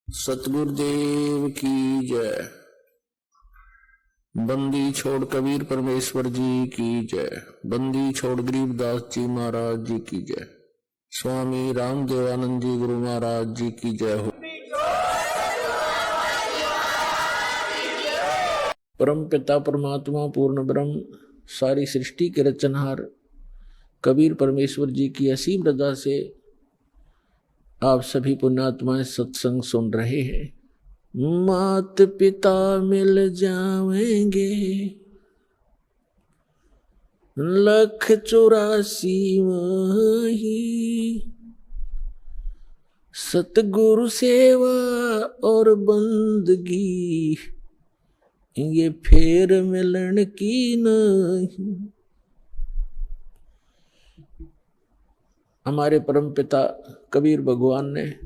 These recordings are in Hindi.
सतगुरुदेव की जय। बंदी छोड़ कबीर परमेश्वर जी की जय। बंदी छोड़ गरीबदास जी महाराज जी की जय। स्वामी रामदेवानंद जी गुरु महाराज जी की जय हो। परम पिता परमात्मा पूर्ण ब्रह्म सारी सृष्टि के रचनहार कबीर परमेश्वर जी की असीम रजा से आप सभी पुण्यात्माएं सत्संग सुन रहे हैं। मात पिता मिल जाएंगे 184 वही, सतगुरु सेवा और बंदगी ये फेर मिलन की नहीं। हमारे परम पिता कबीर भगवान ने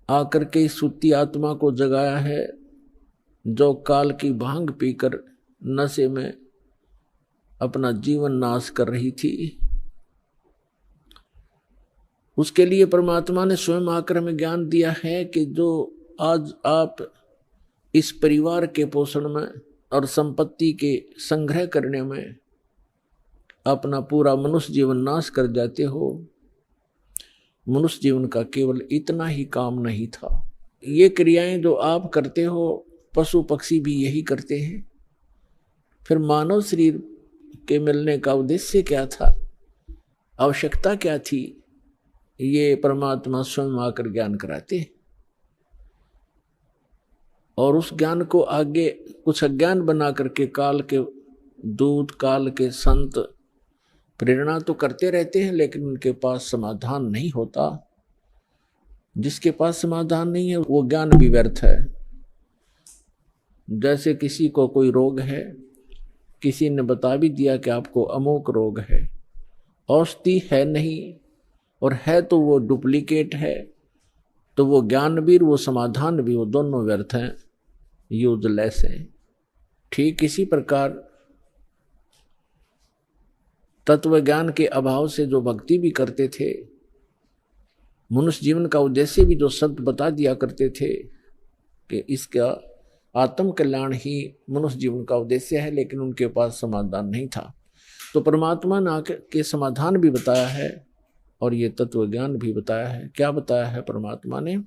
आकर के इस सुती आत्मा को जगाया है जो काल की भांग पीकर नशे में अपना जीवन नाश कर रही थी। उसके लिए परमात्मा ने स्वयं आकर हमें ज्ञान दिया है कि जो आज आप इस परिवार के पोषण में और संपत्ति के संग्रह करने में अपना पूरा मनुष्य जीवन नाश कर जाते हो, मनुष्य जीवन का केवल इतना ही काम नहीं था। ये क्रियाएं जो आप करते हो पशु पक्षी भी यही करते हैं। फिर मानव शरीर के मिलने का उद्देश्य क्या था, आवश्यकता क्या थी, ये परमात्मा स्वयं आकर ज्ञान कराते हैं। और उस ज्ञान को आगे कुछ अज्ञान बना करके काल के दूत काल के संत प्रेरणा तो करते रहते हैं, लेकिन उनके पास समाधान नहीं होता। जिसके पास समाधान नहीं है वो ज्ञान भी व्यर्थ है। जैसे किसी को कोई रोग है, किसी ने बता भी दिया कि आपको अमोक रोग है, औषधि है नहीं और है तो वो डुप्लीकेट है, तो वो ज्ञान भी वो समाधान भी वो दोनों व्यर्थ हैं, यूजलेस हैं। ठीक इसी प्रकार तत्व ज्ञान के अभाव से जो भक्ति भी करते थे, मनुष्य जीवन का उद्देश्य भी जो संत बता दिया करते थे कि इसका आत्म कल्याण ही मनुष्य जीवन का उद्देश्य है, लेकिन उनके पास समाधान नहीं था। तो परमात्मा ने आकर के समाधान भी बताया है और ये तत्व ज्ञान भी बताया है। क्या बताया है परमात्मा ने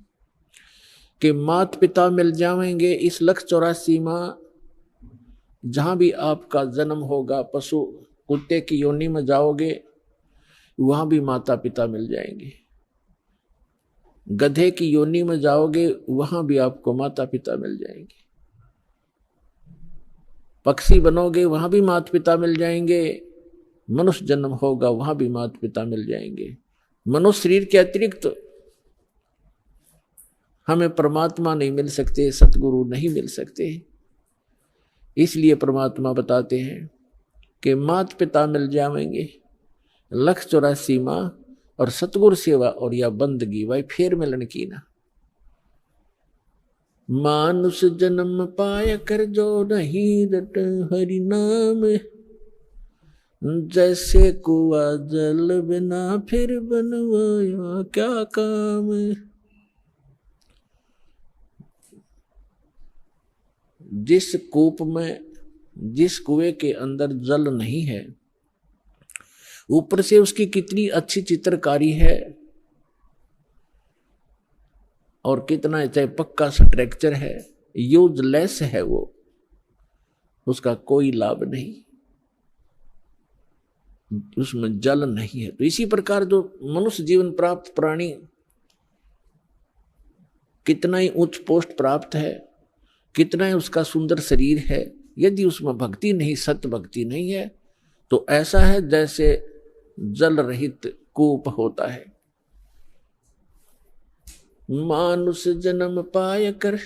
कि माता पिता मिल जाएंगे इस 184 माह, जहां भी आपका जन्म होगा, पशु कुत्ते की योनि में जाओगे वहां भी माता पिता मिल जाएंगे। गधे की योनि में जाओगे वहां भी आपको माता पिता मिल जाएंगे। पक्षी बनोगे वहां भी माता पिता मिल जाएंगे। मनुष्य जन्म होगा वहां भी माता पिता मिल जाएंगे। मनुष्य शरीर के अतिरिक्त हमें परमात्मा नहीं मिल सकते, सतगुरु नहीं मिल सकते। इसलिए परमात्मा बताते हैं कि माता पिता मिल जाएंगे 184 माह और सतगुरु सेवा और या बंदगी वही फेर मिलन की ना। मानुष जन्म पाया कर जो नहीं रट हरि नाम, जैसे कुआ जल बिना फिर बनवाया क्या काम। जिस कूप में, जिस कुएं के अंदर जल नहीं है, ऊपर से उसकी कितनी अच्छी चित्रकारी है और कितना चाहे पक्का स्ट्रक्चर है, यूजलेस है वो, उसका कोई लाभ नहीं, उसमें जल नहीं है। तो इसी प्रकार जो मनुष्य जीवन प्राप्त प्राणी कितना ही उच्च पोस्ट प्राप्त है, कितना ही उसका सुंदर शरीर है, यदि उसमें भक्ति नहीं, सत्य भक्ति नहीं है, तो ऐसा है जैसे जल रहित कूप होता है। मानुष जन्म पाय कर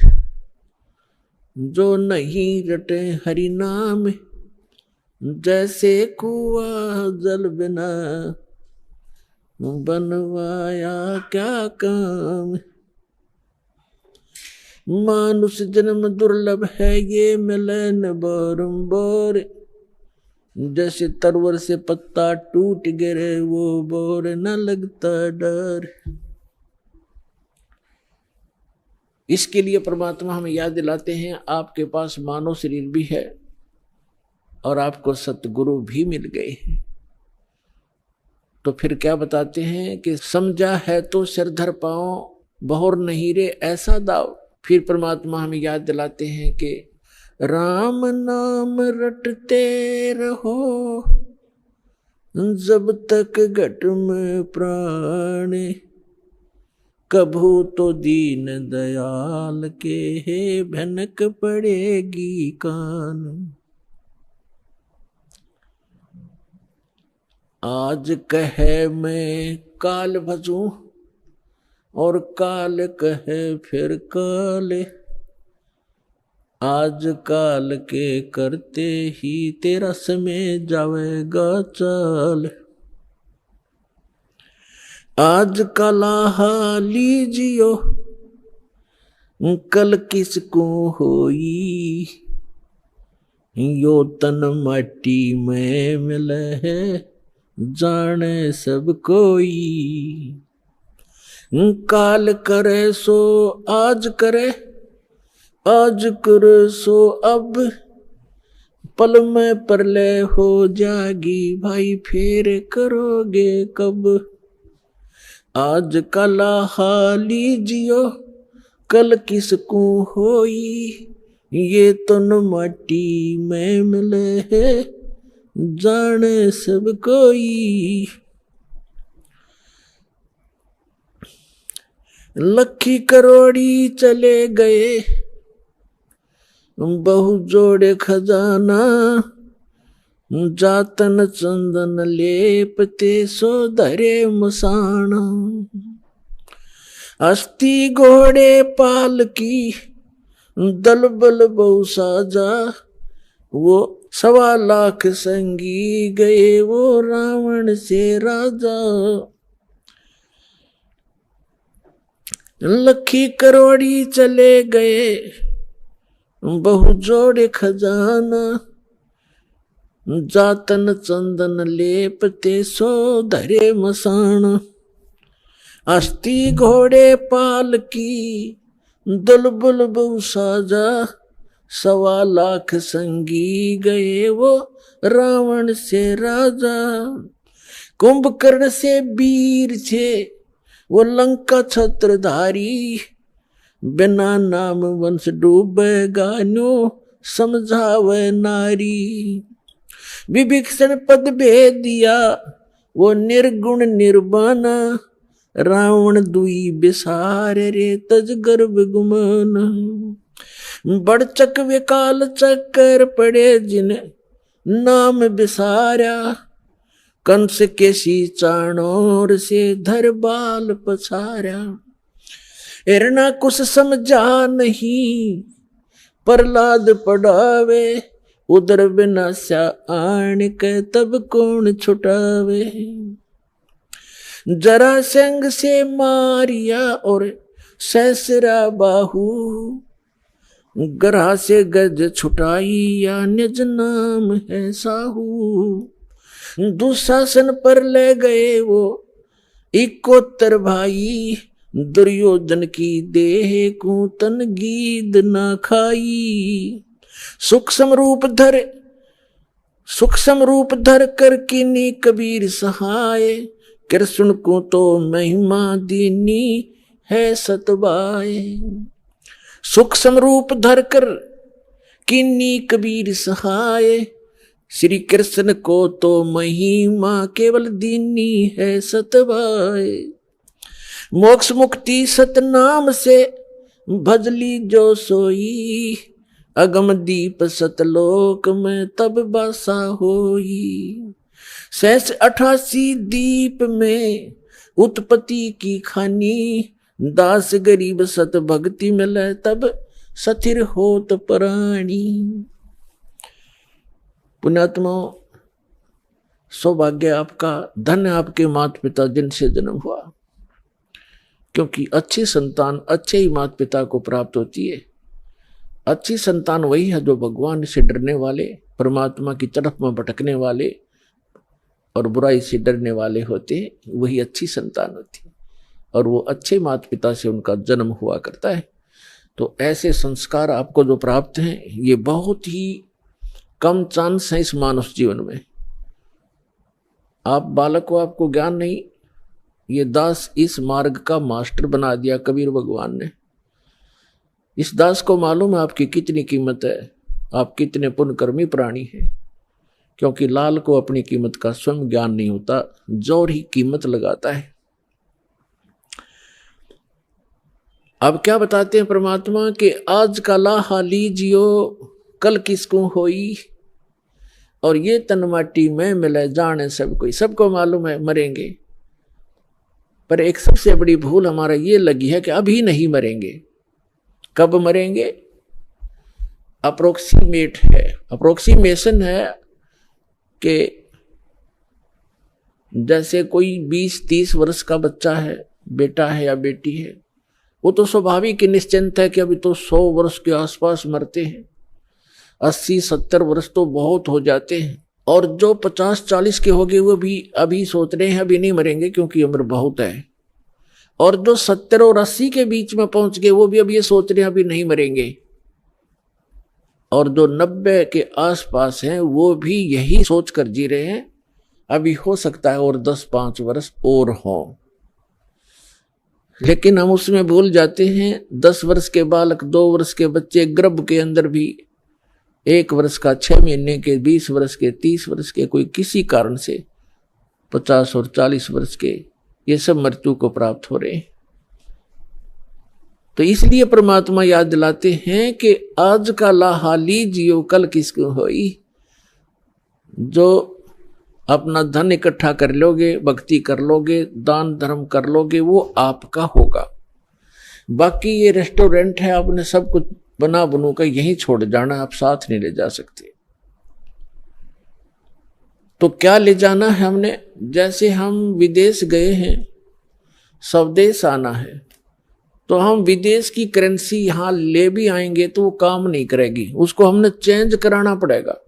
जो नहीं रटे हरि नाम, जैसे कुआ जल बिना बनवाया क्या काम। मानुष जन्म दुर्लभ है ये मिले न बारंबार, जैसे तरवर से पत्ता टूट गिरे वो बोर न लगता डर। इसके लिए परमात्मा हमें याद दिलाते हैं आपके पास मानव शरीर भी है और आपको सतगुरु भी मिल गए हैं। तो फिर क्या बताते हैं कि समझा है तो सिर धर पाओ, बहुर नहीं रे ऐसा दाव। फिर परमात्मा हमें याद दिलाते हैं कि राम नाम रटते रहो जब तक घट में प्राण, कभू तो दीन दयाल के है भनक पड़ेगी कान। आज कहे मैं काल भजूं और काल कहे फिर काल, आज काल के करते ही तेरा समय जावेगा चाल। आज कला लीजियो कल किसको होई, यो तन माटी में मिले है जाने सब कोई। काल करे सो आज करे, आज करे सो अब, पल में प्रलय हो जागी भाई फिर करोगे कब। आज कला हाली जियो कल किसको होई, ये तन माटी में मिले है जाने सब कोई। लखी करोड़ी चले गए बहु जोड़े खजाना, जातन चंदन लेपते सो धरे मसाना। अस्थि घोड़े पाल की दल बल बहु साजा, वो 1.25 लाख संगी गए वो रावण से राजा। लखी करोड़ी चले गए बहु जोड़े खजाना, जातन चंदन लेपते सो धरे मसाना। अस्थि घोड़े पाल की दुलबुल बहु साजा, 1.25 लाख संगी गए वो रावण से राजा। कुंभकर्ण से वीर थे वो लंका छत्रधारी, बिना नाम वंश डूबेगा न्यो समझावे नारी। विभीषण पद भेद दिया वो निर्गुण निर्वाणा, रावण दुई बिसार रे तज गर्भ गुमान। बड़चक विकाल चक्कर पड़े जिन नाम बिसारा, कंस के सी चाणोर से धर बाल पछारा। हिरणा कुछ समझा नहीं प्रहलाद पढ़ावे, उधर विनाशा आण के तब कौन छुटावे। जरासंध से मारिया और सहसरा बाहु, ग्रह से गज छुटाई या निज नाम है साहू। दुशासन पर ले गए वो 71 भाई, दुर्योधन की देह को तन गीद ना खाई। सूक्ष्म रूप धर कर किन्नी कबीर सहाय, कृष्ण को तो महिमा दीनी है सतबाए। सूक्ष्म रूप धर कर किन्नी कबीर सहाय, श्री कृष्ण को तो महिमा केवल दीनी है सतबाए। मोक्ष मुक्ति सतनाम से भजली जो सोई, अगम दीप सतलोक में तब बसा होई। 88 दीप में उत्पत्ति की खानी, दास गरीब सत भक्ति मिले तब सथिर होत प्राणी। पुण्यात्मा सौभाग्य आपका, धन्य आपके माता पिता जिनसे जन्म हुआ, क्योंकि अच्छी संतान अच्छे ही माता पिता को प्राप्त होती है। अच्छी संतान वही है जो भगवान से डरने वाले, परमात्मा की तरफ में भटकने वाले और बुराई से डरने वाले होते हैं, वही अच्छी संतान होती है। और वो अच्छे माता पिता से उनका जन्म हुआ करता है। तो ऐसे संस्कार आपको जो प्राप्त हैं ये बहुत ही कम चांस है इस मानव जीवन में। आप बालक को, आपको ज्ञान नहीं, ये दास इस मार्ग का मास्टर बना दिया कबीर भगवान ने। इस दास को मालूम है आपकी कितनी कीमत है, आप कितने पुण्यकर्मी प्राणी हैं, क्योंकि लाल को अपनी कीमत का स्वयं ज्ञान नहीं होता, जोर ही कीमत लगाता है। अब क्या बताते हैं परमात्मा कि आज का लाहा लीजियो कल किसको होई, और ये तन माटी में मिले जाने सब कोई। सबको मालूम है मरेंगे, पर एक सबसे बड़ी भूल हमारा ये लगी है कि अभी नहीं मरेंगे। कब मरेंगे? अप्रोक्सीमेट है, अप्रोक्सीमेशन है कि जैसे कोई 20-30 वर्ष का बच्चा है, बेटा है या बेटी है, वो तो स्वाभाविक ही निश्चिंत है कि अभी तो 100 वर्ष के आसपास मरते हैं, 80-70 वर्ष तो बहुत हो जाते हैं। और जो 50-40 के हो गए वो भी अभी सोच रहे हैं अभी नहीं मरेंगे क्योंकि उम्र बहुत है। और जो 70 और 80 के बीच में पहुंच गए वो भी अब ये सोच रहे हैं अभी नहीं मरेंगे। और जो 90 के आसपास हैं वो भी यही सोच कर जी रहे हैं अभी हो सकता है और 10-5 वर्ष और हो। लेकिन हम उसमें भूल जाते हैं 10 वर्ष के बालक, 2 वर्ष के बच्चे गर्भ के अंदर भी, 1 वर्ष का, 6 महीने के, 20 वर्ष के, 30 वर्ष के, कोई किसी कारण से 50 और 40 वर्ष के, ये सब मृत्यु को प्राप्त हो रहे हैं। तो इसलिए परमात्मा याद दिलाते हैं कि आज का लाहा लीजियो कल किसको होई। जो अपना धन इकट्ठा कर लोगे, भक्ति कर लोगे, दान धर्म कर लोगे, वो आपका होगा। बाकी ये रेस्टोरेंट है, आपने सब कुछ बना बनू कर यहीं छोड़ जाना, आप साथ नहीं ले जा सकते। तो क्या ले जाना है हमने? जैसे हम विदेश गए हैं, स्वदेश आना है, तो हम विदेश की करेंसी यहां ले भी आएंगे तो वो काम नहीं करेगी, उसको हमने चेंज कराना पड़ेगा।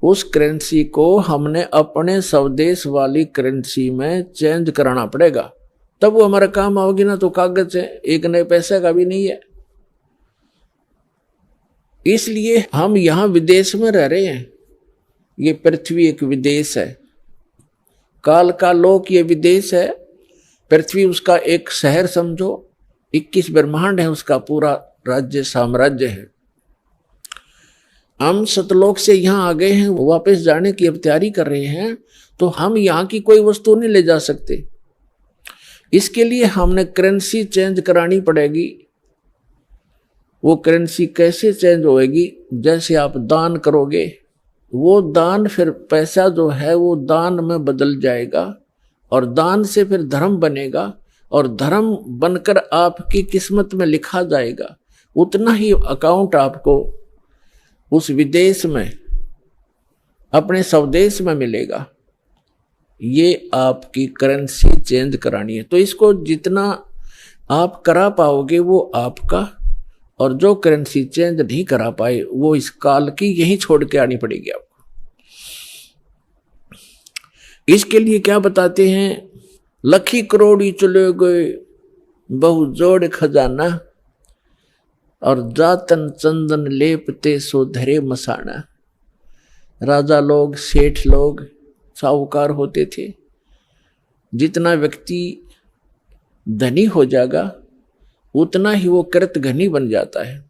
उस करेंसी को हमने अपने स्वदेश वाली करेंसी में चेंज कराना पड़ेगा, तब वो हमारा काम आओगी ना। तो कागज है, एक नए पैसे का भी नहीं है। इसलिए हम यहां विदेश में रह रहे हैं। ये पृथ्वी एक विदेश है, काल का लोक ये विदेश है, पृथ्वी उसका एक शहर समझो, 21 ब्रह्मांड है उसका पूरा राज्य साम्राज्य है। हम सतलोक से यहाँ आ गए हैं, वापस जाने की अब तैयारी कर रहे हैं, तो हम यहाँ की कोई वस्तु नहीं ले जा सकते। इसके लिए हमने करेंसी चेंज करानी पड़ेगी। वो करेंसी कैसे चेंज होएगी? जैसे आप दान करोगे, वो दान फिर पैसा जो है वो दान में बदल जाएगा, और दान से फिर धर्म बनेगा, और धर्म बनकर आपकी किस्मत में लिखा जाएगा। उतना ही अकाउंट आपको उस विदेश में, अपने स्वदेश में मिलेगा। ये आपकी करेंसी चेंज करानी है। तो इसको जितना आप करा पाओगे वो आपका, और जो करेंसी चेंज नहीं करा पाए वो इस काल की यही छोड़ के आनी पड़ेगी आपको। इसके लिए क्या बताते हैं? लखी करोड़ी चले गए बहु जोड़ खजाना, और जातन चंदन लेपते सो धरे मसाना। राजा लोग, सेठ लोग, साहूकार होते थे। जितना व्यक्ति धनी हो जाएगा उतना ही वो कृत घनी बन जाता है।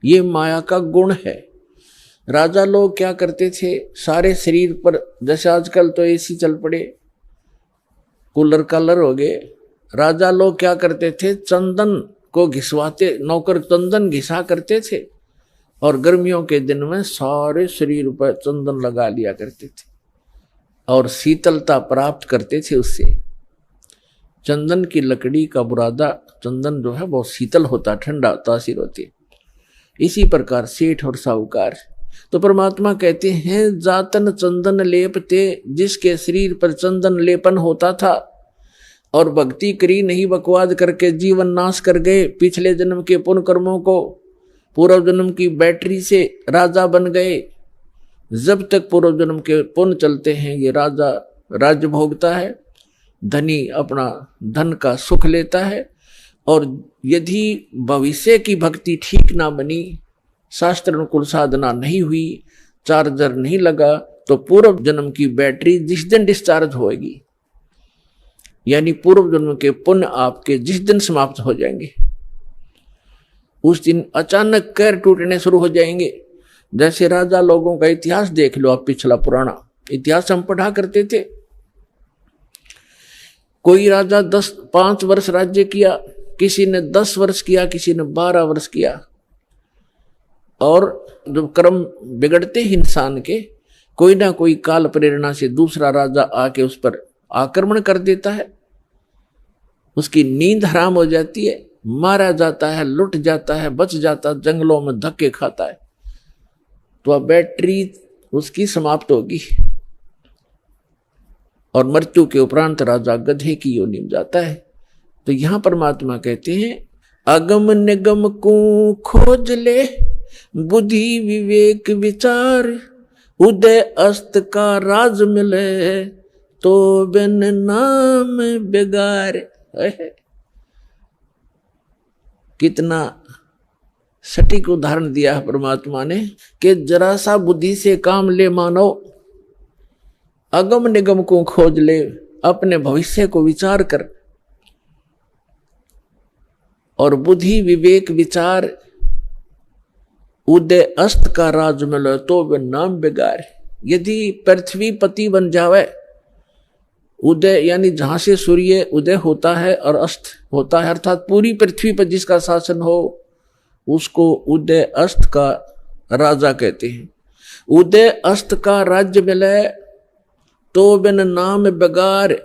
ये माया का गुण है। राजा लोग क्या करते थे? सारे शरीर पर, जैसे आजकल तो एसी चल पड़े, कूलर कालर हो गए, राजा लोग क्या करते थे? चंदन को घिसवाते, नौकर चंदन घिसा करते थे, और गर्मियों के दिन में सारे शरीर पर चंदन लगा लिया करते थे, और शीतलता प्राप्त करते थे उससे। चंदन की लकड़ी का बुरादा, चंदन जो है बहुत शीतल होता, ठंडा तासीर होती है। इसी प्रकार सेठ और साहूकार। तो परमात्मा कहते हैं जातन चंदन लेपते, जिसके शरीर पर चंदन लेपन होता था और भक्ति करी नहीं, बकवाद करके जीवन नाश कर गए, पिछले जन्म के पुण्य कर्मों को पूर्व जन्म की बैटरी से राजा बन गए। जब तक पूर्व जन्म के पुण्य चलते हैं ये राजा राज्य भोगता है, धनी अपना धन का सुख लेता है, और यदि भविष्य की भक्ति ठीक ना बनी, शास्त्र अनुकूल साधना नहीं हुई, चार्जर नहीं लगा, तो पूर्व जन्म की बैटरी जिस दिन डिस्चार्ज होगी, यानी पूर्व जन्म के पुण्य आपके जिस दिन समाप्त हो जाएंगे, उस दिन अचानक कैर टूटने शुरू हो जाएंगे। जैसे राजा लोगों का इतिहास देख लो आप, पिछला पुराना इतिहास हम पढ़ा करते थे। कोई राजा 5 वर्ष राज्य किया, किसी ने 10 वर्ष किया, किसी ने 12 वर्ष किया, और जब कर्म बिगड़ते ही इंसान के, कोई ना कोई काल प्रेरणा से दूसरा राजा आके उस पर आक्रमण कर देता है, उसकी नींद हराम हो जाती है, मारा जाता है, लुट जाता है, बच जाता, जंगलों में धक्के खाता है, तो अब बैटरी उसकी समाप्त होगी और मृत्यु के उपरांत राजा गधे की योनि में जाता है। तो यहां परमात्मा कहते हैं, अगम निगम को खोज ले, बुद्धि विवेक विचार, उदय अस्त का राज मिले, तो बिन नाम बेगार। कितना सटीक उदाहरण दिया है परमात्मा ने कि जरा सा बुद्धि से काम ले मानो, अगम निगम को खोज ले, अपने भविष्य को विचार कर, और बुद्धि विवेक विचार, उदय अस्त का राज मिलो, तो वे नाम बेगार। यदि पृथ्वी पति बन जावे, उदय यानी जहां से सूर्य उदय होता है और अस्त होता है, अर्थात पूरी पृथ्वी पर जिसका शासन हो, उसको उदय अस्त का राजा कहते हैं। उदय अस्त का राज्य मिले, तो बिन नाम बेगार।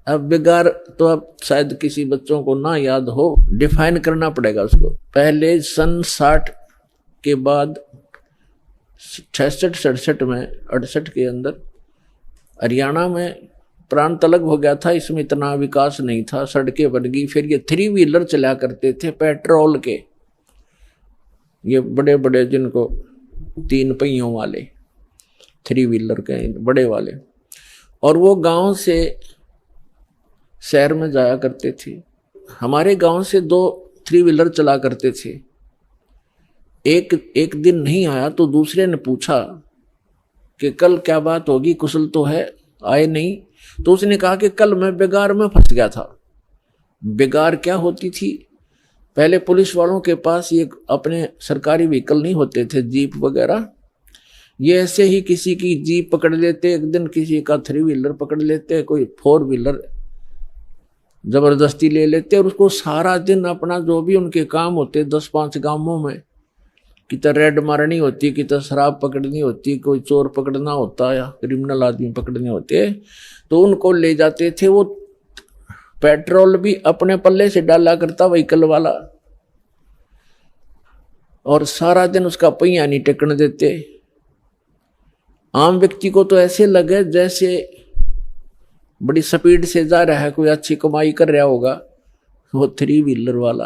अब बेगार तो अब शायद किसी बच्चों को ना याद हो, डिफाइन करना पड़ेगा उसको। पहले सन 60 के बाद 66-67 में 68 के अंदर हरियाणा में प्रांत अलग हो गया था, इसमें इतना विकास नहीं था, सड़कें बन गई। फिर ये 3 व्हीलर चला करते थे पेट्रोल के, ये बड़े बड़े जिनको 3 पहियों वाले 3 व्हीलर के बड़े वाले, और वो गांव से शहर में जाया करते थे। हमारे गांव से 2 3 व्हीलर चला करते थे। एक दिन नहीं आया तो दूसरे ने पूछा कि कल क्या बात होगी, कुशल तो है, आए नहीं। तो उसने कहा कि कल मैं बेगार में फंस गया था। बेगार क्या होती थी, पहले पुलिस वालों के पास ये अपने सरकारी व्हीकल नहीं होते थे, जीप वगैरह, ये ऐसे ही किसी की जीप पकड़ लेते, एक दिन किसी का 3 व्हीलर पकड़ लेते, कोई 4 व्हीलर जबरदस्ती ले लेते, और उसको सारा दिन अपना जो भी उनके काम होते 10-5 गांवों में, कितना रेड मारनी होती, कितना शराब पकड़नी होती, कोई चोर पकड़ना होता या क्रिमिनल आदमी पकड़ने होते, तो उनको ले जाते थे। वो पेट्रोल भी अपने पल्ले से डाला करता व्हीकल वाला, और सारा दिन उसका पहिया नहीं टेकने देते। आम व्यक्ति को तो ऐसे लगे जैसे बड़ी स्पीड से जा रहा है, कोई अच्छी कमाई कर रहा होगा वो 3 व्हीलर वाला,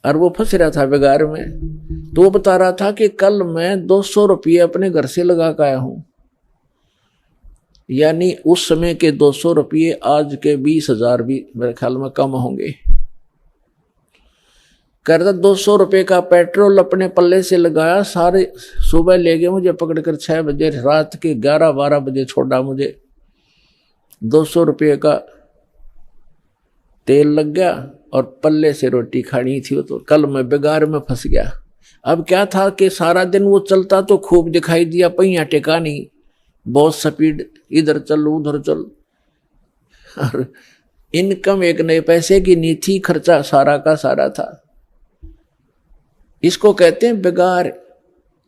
और वो फंस रहा था बेगार में। तो वो बता रहा था कि कल मैं 200 रुपये अपने घर से लगा कर आया हूं, यानी उस समय के 200 रुपये आज के 20,000 भी मेरे ख्याल में कम होंगे। कहता 200 रुपये का पेट्रोल अपने पल्ले से लगाया, सारे सुबह ले गए मुझे पकड़कर 6 बजे, रात के 11-12 बजे छोड़ा मुझे। 200 रुपये का तेल लग गया और पल्ले से रोटी खानी थी, तो कल मैं बेगार में फंस गया। अब क्या था कि सारा दिन वो चलता तो खूब दिखाई दिया, पहिया टेका नहीं, बहुत स्पीड, इधर चल उधर चल, और इनकम 1 नए पैसे की नहीं थी, खर्चा सारा का सारा था। इसको कहते हैं बेगार।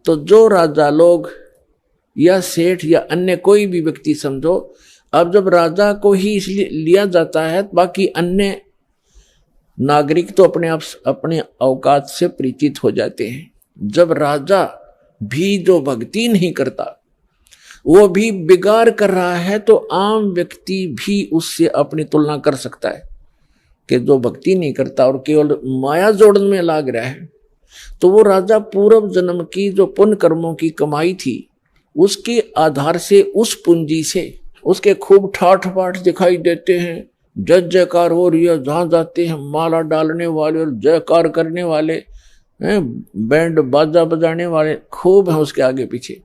तो जो राजा लोग या सेठ या अन्य कोई भी व्यक्ति समझो, अब जब राजा को ही इसलिए लिया जाता है, बाकी अन्य नागरिक तो अपने आप अपने औकात से परिचित हो जाते हैं। जब राजा भी जो भक्ति नहीं करता, वो भी बिगाड़ कर रहा है, तो आम व्यक्ति भी उससे अपनी तुलना कर सकता है कि जो भक्ति नहीं करता और केवल माया जोड़न में लाग रहा है, तो वो राजा पूर्व जन्म की जो पुण्य कर्मों की कमाई थी, उसके आधार से, उस पूंजी से उसके खूब ठाठ बाट दिखाई देते हैं, जय जयकार हो रही है, जहां जाते हैं माला डालने वाले और जयकार करने वाले हैं, बैंड बाजा बजाने वाले खूब हैं उसके आगे पीछे।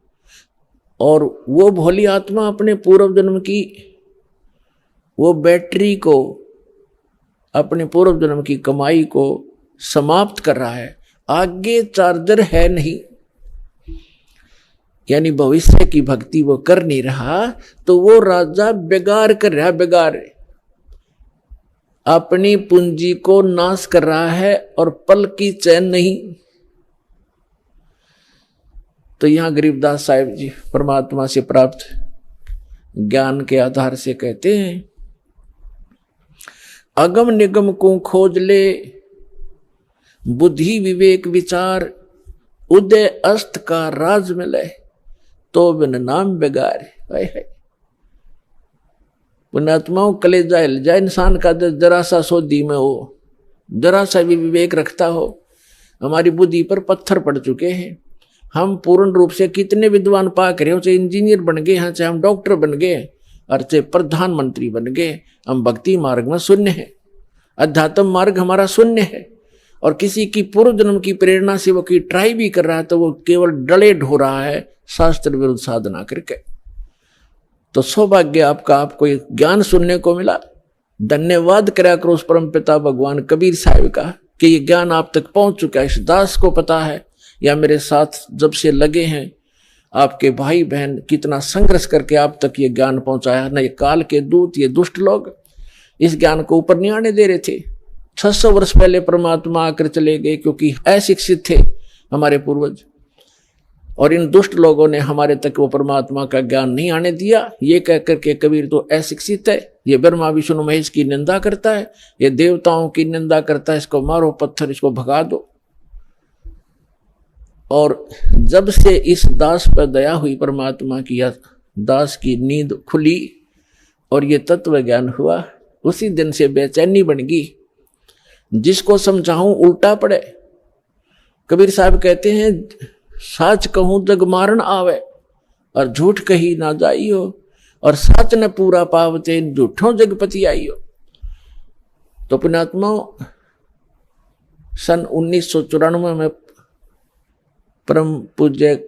और वो भोली आत्मा अपने पूर्व जन्म की वो बैटरी को, अपने पूर्व जन्म की कमाई को समाप्त कर रहा है, आगे चार्जर है नहीं, यानी भविष्य की भक्ति वो कर नहीं रहा, तो वो राजा बेगार कर रहा है, बेगार अपनी पूंजी को नाश कर रहा है और पल की चैन नहीं। तो यहां गरीबदास साहिब जी परमात्मा से प्राप्त ज्ञान के आधार से कहते हैं, अगम निगम को खोज ले, बुद्धि विवेक विचार, उदय अस्त का राज मिले, तो बिन नाम बेगार। पुण्यात्माओं, कलेजा हिल जाए इंसान का, जरा सा सोधी में हो, जरा सा भी विवेक रखता हो। हमारी बुद्धि पर पत्थर पड़ चुके हैं। हम पूर्ण रूप से कितने विद्वान पाक रहे हो, चाहे इंजीनियर बन गए हैं, चाहे हम डॉक्टर बन गए और चाहे प्रधानमंत्री बन गए, हम भक्ति मार्ग में शून्य है, अध्यात्म मार्ग हमारा शून्य है। और किसी की पूर्व जन्म की प्रेरणा से वो की ट्राई भी कर रहा है, तो वो केवल डले ढो रहा है शास्त्र विरुद्ध साधना करके। तो सौभाग्य आपका, आपको एक ज्ञान सुनने को मिला। धन्यवाद करा करो उस परम पिता भगवान कबीर साहिब का कि ये ज्ञान आप तक पहुंच चुका है। इस दास को पता है, या मेरे साथ जब से लगे हैं आपके भाई बहन, कितना संघर्ष करके आप तक ये ज्ञान पहुंचाया। न ये काल के दूत, ये दुष्ट लोग इस ज्ञान को ऊपर नहीं आने दे रहे थे। 600 वर्ष पहले परमात्मा आकर चले गए, क्योंकि अशिक्षित थे हमारे पूर्वज, और इन दुष्ट लोगों ने हमारे तक वो परमात्मा का ज्ञान नहीं आने दिया। ये कहकर के कबीर तो अशिक्षित है, ये ब्रह्मा विष्णु महेश की निंदा करता है, ये देवताओं की निंदा करता है, इसको मारो पत्थर, इसको भगा दो। और जब से इस दास पर दया हुई परमात्मा की, या दास की नींद खुली और ये तत्व ज्ञान हुआ, उसी दिन से बेचैनी बन गई। जिसको समझाऊं उल्टा पड़े। कबीर साहब कहते हैं, साच कहूं जग मारन आवे, और झूठ कही ना जाइयो, और साच न पूरा पावते, झूठों जगपति आइयो। तो पुण्यात्माओं, सन 1994 में परम पूज्य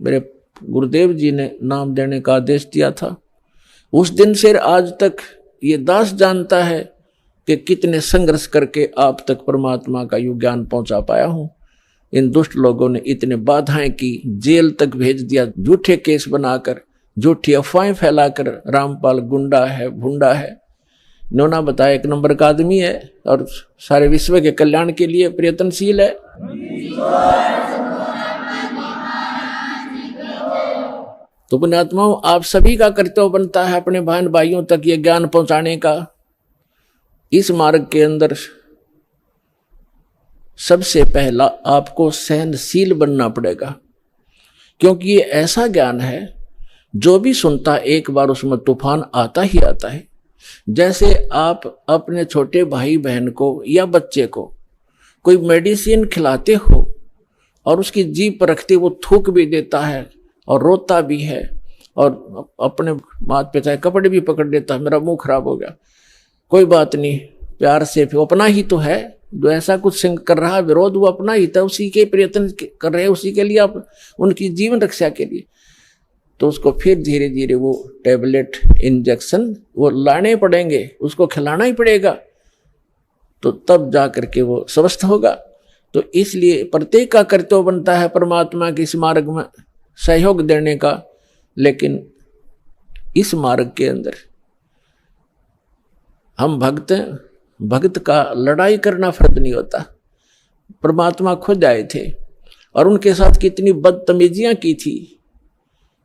मेरे गुरुदेव जी ने नाम देने का आदेश दिया था। उस दिन से आज तक ये दास जानता है कि कितने संघर्ष करके आप तक परमात्मा का यू ज्ञान पहुंचा पाया हूं। इन दुष्ट लोगों ने इतने बाधाएं की, जेल तक भेज दिया, झूठे केस बनाकर, झूठी अफवाहें फैलाकर। रामपाल गुंडा है, भुंडा है, नोना बताया 1 नंबर का आदमी है, और सारे विश्व के कल्याण के लिए प्रयत्नशील है। तो पुण्यात्माओं, आप सभी का कर्तव्य बनता है अपने बहन भाइयों तक ये ज्ञान पहुंचाने का। इस मार्ग के अंदर सबसे पहला आपको सहनशील बनना पड़ेगा, क्योंकि ये ऐसा ज्ञान है जो भी सुनता एक बार उसमें तूफान आता ही आता है। जैसे आप अपने छोटे भाई बहन को या बच्चे को कोई मेडिसिन खिलाते हो और उसकी जीभ पर रखते वो थूक भी देता है और रोता भी है, और अपने माता पिता के कपड़े भी पकड़ देता है, मेरा मुंह खराब हो गया, कोई बात नहीं, प्यार से, फिर अपना ही तो है जो ऐसा कुछ कर रहा है विरोध, वो अपना ही था, उसी के प्रयत्न कर रहे हैं, उसी के लिए आप उनकी जीवन रक्षा के लिए। तो उसको फिर धीरे धीरे वो टैबलेट, इंजेक्शन वो लाने पड़ेंगे, उसको खिलाना ही पड़ेगा, तो तब जा करके वो स्वस्थ होगा। तो इसलिए प्रत्येक का कर्तव्य बनता है परमात्मा के इस मार्ग में सहयोग देने का। लेकिन इस मार्ग के अंदर हम भक्त का लड़ाई करना फर्ज नहीं होता। परमात्मा खुद आए थे और उनके साथ कितनी बदतमीजियां की थी।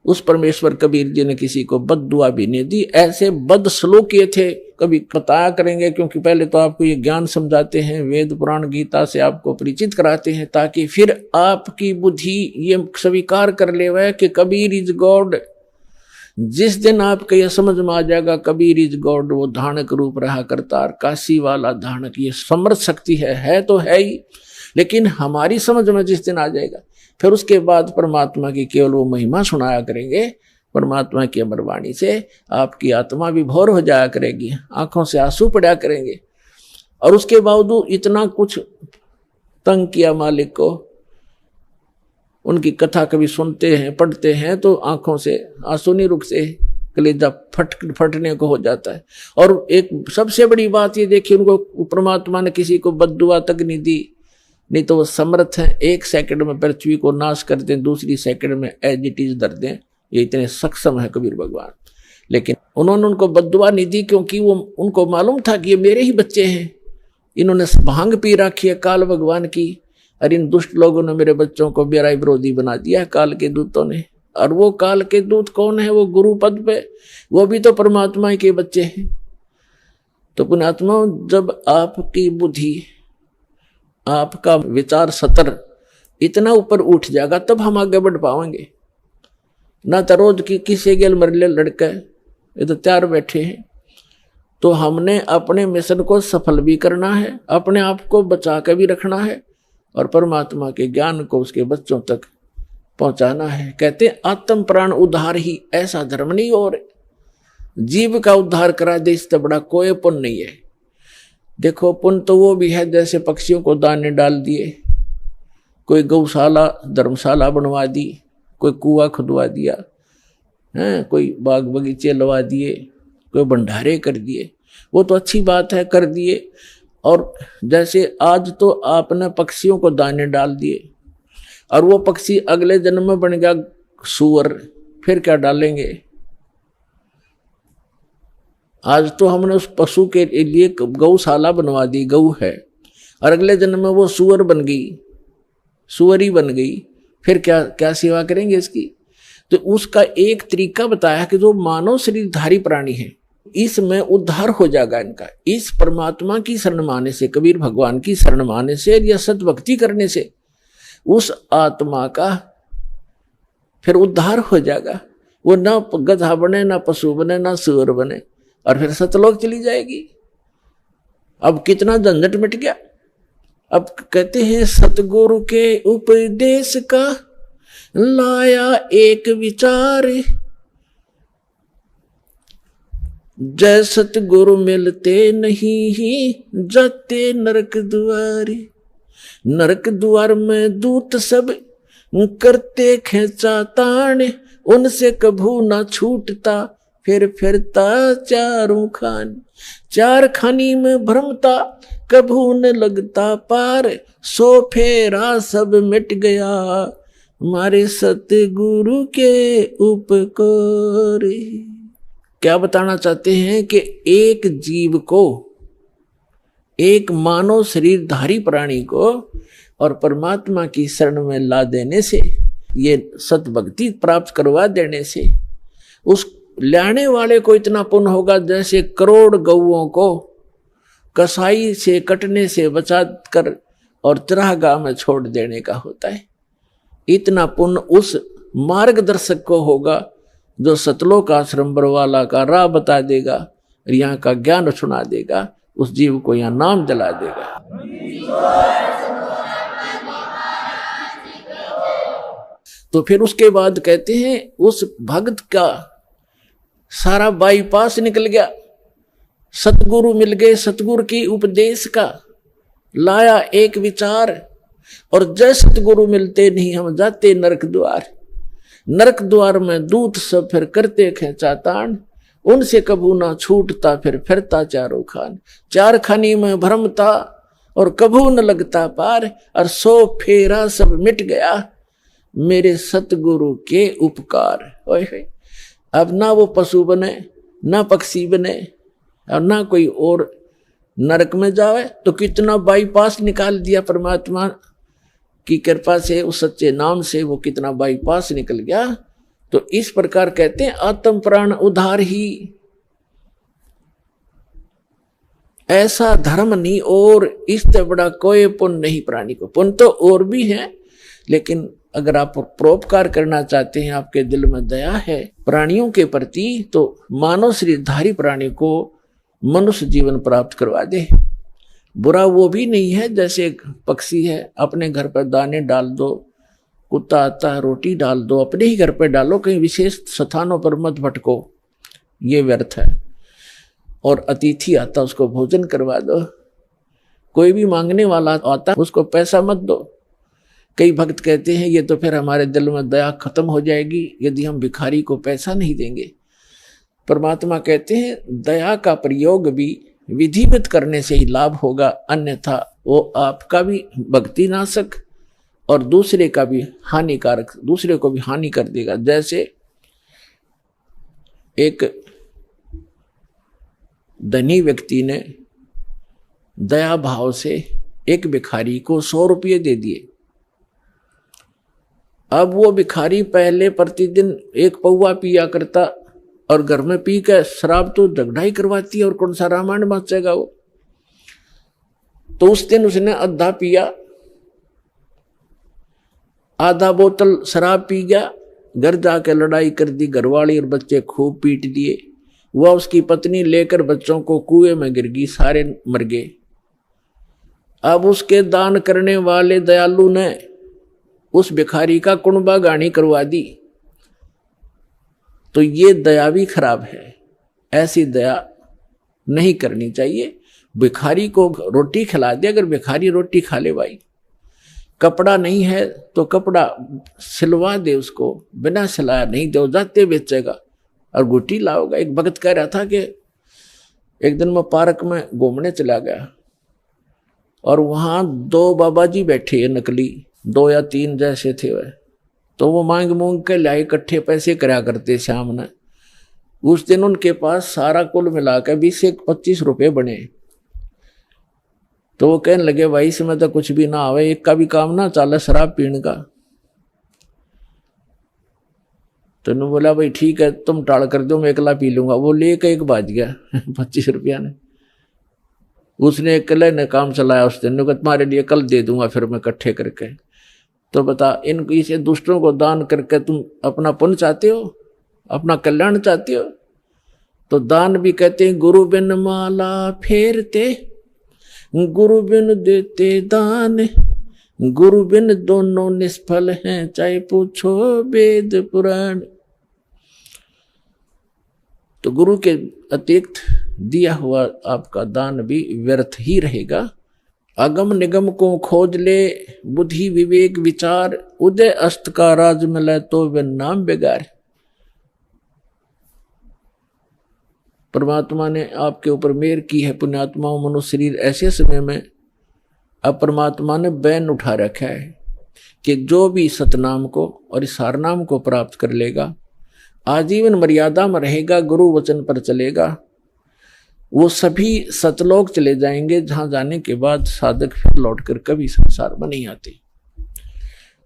उस परमेश्वर कबीर जी ने किसी को बद्दुआ भी नहीं दी, ऐसे बदसलूक किए थे। कभी बताया करेंगे, क्योंकि पहले तो आपको ये ज्ञान समझाते हैं, वेद पुराण गीता से आपको परिचित कराते हैं, ताकि फिर आपकी बुद्धि ये स्वीकार कर ले वह कि कबीर इज गॉड। जिस दिन आपको यह समझ में आ जाएगा कबीर इज गॉड, वो धानक रूप रहा करतार, काशी वाला धानक, ये समर्थ शक्ति है तो है ही, लेकिन हमारी समझ में जिस दिन आ जाएगा, फिर उसके बाद परमात्मा की केवल वो महिमा सुनाया करेंगे, परमात्मा की अमर वाणी से आपकी आत्मा विभोर हो जाया करेगी, आंखों से आंसू पड़ा करेंगे। और उसके बावजूद इतना कुछ तंग किया मालिक को, उनकी कथा कभी सुनते हैं पढ़ते हैं तो आंखों से आंसू नहीं रुकते, कलेजा फटने को हो जाता है। और एक सबसे बड़ी बात ये देखिए, उनको परमात्मा ने किसी को बद्दुआ तक नहीं दी, नहीं तो वो समर्थ हैं 1 सेकंड में पृथ्वी को नाश कर दें, दूसरी सेकंड में एज इट इज धर दें, ये इतने सक्षम है कबीर भगवान। लेकिन उन्होंने उनको बद्दुआ नहीं दी, क्योंकि वो उनको मालूम था कि ये मेरे ही बच्चे हैं, इन्होंने भांग पी रखी है काल भगवान की, और इन दुष्ट लोगों ने मेरे बच्चों को बेरा विरोधी बना दिया काल के दूतों ने। और वो काल के दूत कौन है? वो गुरु पद पे, वो भी तो परमात्मा के बच्चे हैं। तो पुण्यात्मा, जब आपकी बुद्धि, आपका विचार सतर इतना ऊपर उठ जाएगा तब हम आगे बढ़ पाएंगे। ना तो रोज की किसी गेल मरले लड़के ये तो तैयार बैठे हैं। तो हमने अपने मिशन को सफल भी करना है, अपने आप को बचा के भी रखना है, और परमात्मा के ज्ञान को उसके बच्चों तक पहुंचाना है। कहते आत्म प्राण उद्धार ही ऐसा धर्म नहीं, और जीव का उद्धार करा दे इससे बड़ा कोई पुण्य नहीं है। देखो पुण्य तो वो भी है जैसे पक्षियों को दाने डाल दिए, कोई गौशाला धर्मशाला बनवा दी, कोई कुआं खुदवा दिया है, कोई बाग बगीचे लगा दिए, कोई भंडारे कर दिए, वो तो अच्छी बात है कर दिए। और जैसे आज तो आपने पक्षियों को दाने डाल दिए और वो पक्षी अगले जन्म में बन गया सूअर, फिर क्या डालेंगे? आज तो हमने उस पशु के लिए गौशाला बनवा दी, गऊ है, और अगले जन्म में वो सूअर बन गई, सूअरी बन गई, फिर क्या क्या सेवा करेंगे इसकी? तो उसका एक तरीका बताया कि जो मानव शरीरधारी प्राणी है इसमें उद्धार हो जाएगा इनका, इस परमात्मा की शरण माने से, कबीर भगवान की शरण माने से या सद्भक्ति करने से उस आत्मा का फिर उद्धार हो जाएगा। वो ना गधा बने, ना पशु बने, ना सूअर बने, और फिर सतलोक चली जाएगी। अब कितना झंझट मिट गया। अब कहते हैं सतगुरु के उपदेश का लाया एक विचार, जय सतगुरु मिलते नहीं जाते नरक द्वारे, नरक द्वार में दूत सब करते खेचा तान, उनसे कभू ना छूटता फिर फिरता चारों खान, चार खानी में भ्रमता कभू न लगता पार, सो फेरा सब मिट गया हमारे सतगुरु के उपकार। क्या बताना चाहते हैं कि एक जीव को, एक मानव शरीरधारी प्राणी को और परमात्मा की शरण में ला देने से, ये सतभक्ति प्राप्त करवा देने से उस लाने वाले को इतना पुण्य होगा जैसे करोड़ गौओं को कसाई से कटने से बचा कर और चरागाह में छोड़ देने का होता है। इतना पुण्य उस मार्गदर्शक को होगा जो सतलोक आश्रम बरवाला का राह बता देगा, यहाँ का ज्ञान सुना देगा, उस जीव को यहाँ नाम दिला देगा। तो फिर उसके बाद कहते हैं उस भक्त का सारा बाईपास निकल गया, सतगुरु मिल गए, सतगुरु की उपदेश का लाया एक विचार, और जय सतगुरु मिलते नहीं हम जाते नरक द्वार, नरक द्वार में दूत सब फिर करते खेचा तान, उनसे कबू ना छूटता फिर फिरता चारों खान, चार खानी में भ्रमता और कबू न लगता पार, और सो फेरा सब मिट गया मेरे सतगुरु के उपकार। ओए अब ना वो पशु बने, ना पक्षी बने, और ना कोई और नरक में जावे, तो कितना बाईपास निकाल दिया परमात्मा की कृपा से, उस सच्चे नाम से वो कितना बाईपास निकल गया। तो इस प्रकार कहते हैं आत्म प्राण उद्धार ही ऐसा धर्म नहीं, और इससे बड़ा कोई पुण्य नहीं प्राणी को। पुण्य तो और भी है, लेकिन अगर आप परोपकार करना चाहते हैं, आपके दिल में दया है प्राणियों के प्रति, तो मानव शरीरधारी प्राणी को मनुष्य जीवन प्राप्त करवा दे। बुरा वो भी नहीं है जैसे पक्षी है, अपने घर पर दाने डाल दो, कुत्ता आता है रोटी डाल दो, अपने ही घर पे डालो, कहीं विशेष स्थानों पर मत भटको, ये व्यर्थ है। और अतिथि आता उसको भोजन करवा दो, कोई भी मांगने वाला आता उसको पैसा मत दो। कई भक्त कहते हैं ये तो फिर हमारे दिल में दया खत्म हो जाएगी यदि हम भिखारी को पैसा नहीं देंगे। परमात्मा कहते हैं दया का प्रयोग भी विधिवत करने से ही लाभ होगा, अन्यथा वो आपका भी भक्ति नाशक और दूसरे का भी हानिकारक, दूसरे को भी हानि कर देगा। जैसे एक धनी व्यक्ति ने दया भाव से एक भिखारी को 100 रुपये दे दिए। अब वो भिखारी पहले प्रतिदिन 1 पौवा पिया करता और घर में पी कर शराब तो झगड़ा ही करवाती है और कौन सा रामायण बचेगा वो। तो उस दिन उसने आधा पिया, आधा बोतल शराब पी गया, घर जाके लड़ाई कर दी, घरवाली और बच्चे खूब पीट दिए। वह उसकी पत्नी लेकर बच्चों को कुएं में गिर गई, सारे मर गए। अब उसके दान करने वाले दयालु ने उस भिखारी का कुणबा गानी करवा दी। तो ये दया भी खराब है, ऐसी दया नहीं करनी चाहिए। भिखारी को रोटी खिला दे, अगर भिखारी रोटी खा ले भाई, कपड़ा नहीं है तो कपड़ा सिलवा दे उसको, बिना सिलाया नहीं दो जाते बेचेगा और गुटी लाओगा। एक भक्त कह रहा था कि एक दिन मैं पार्क में घूमने चला गया और वहां 2 बाबा जी बैठे, नकली 2 या 3 जैसे थे वह। तो वो मांग मूंग के लाए, इकट्ठे पैसे करा करते शाम ने। उस दिन उनके पास सारा कुल मिलाकर 20 से 25 रुपए बने। तो वो कहने लगे भाई इसमें तो कुछ भी ना आवे, एक का भी काम ना चाले शराब पीने का। तो उन्होंने बोला भाई ठीक है तुम टाल कर दो, मैं अकेला पी लूंगा। वो लेकर 1 बाज गया 25 रुपया ने। उसने अकेले ने काम चलाया उस दिन, तुम्हारे लिए कल दे दूंगा फिर मैं इकट्ठे करके। तो बता, इन इसे दुष्टों को दान करके तुम अपना पुण्य चाहते हो, अपना कल्याण चाहते हो? तो दान भी कहते हैं गुरु बिन माला फेरते, गुरु बिन देते दान, गुरु बिन दोनों निष्फल हैं, चाहे पूछो वेद पुराण। तो गुरु के अतिरिक्त दिया हुआ आपका दान भी व्यर्थ ही रहेगा। अगम निगम को खोज ले, बुद्धि विवेक विचार, उदय अस्त का राज मिले तो वे नाम बेगार। परमात्मा ने आपके ऊपर मेहर की है पुण्यात्माओं, मनुष्य शरीर ऐसे समय में अब परमात्मा ने बैन उठा रखा है कि जो भी सतनाम को और इस हारनाम को प्राप्त कर लेगा, आजीवन मर्यादा में रहेगा, गुरु वचन पर चलेगा, वो सभी सतलोक चले जाएंगे, जहां जाने के बाद साधक फिर लौटकर कभी संसार में नहीं आते।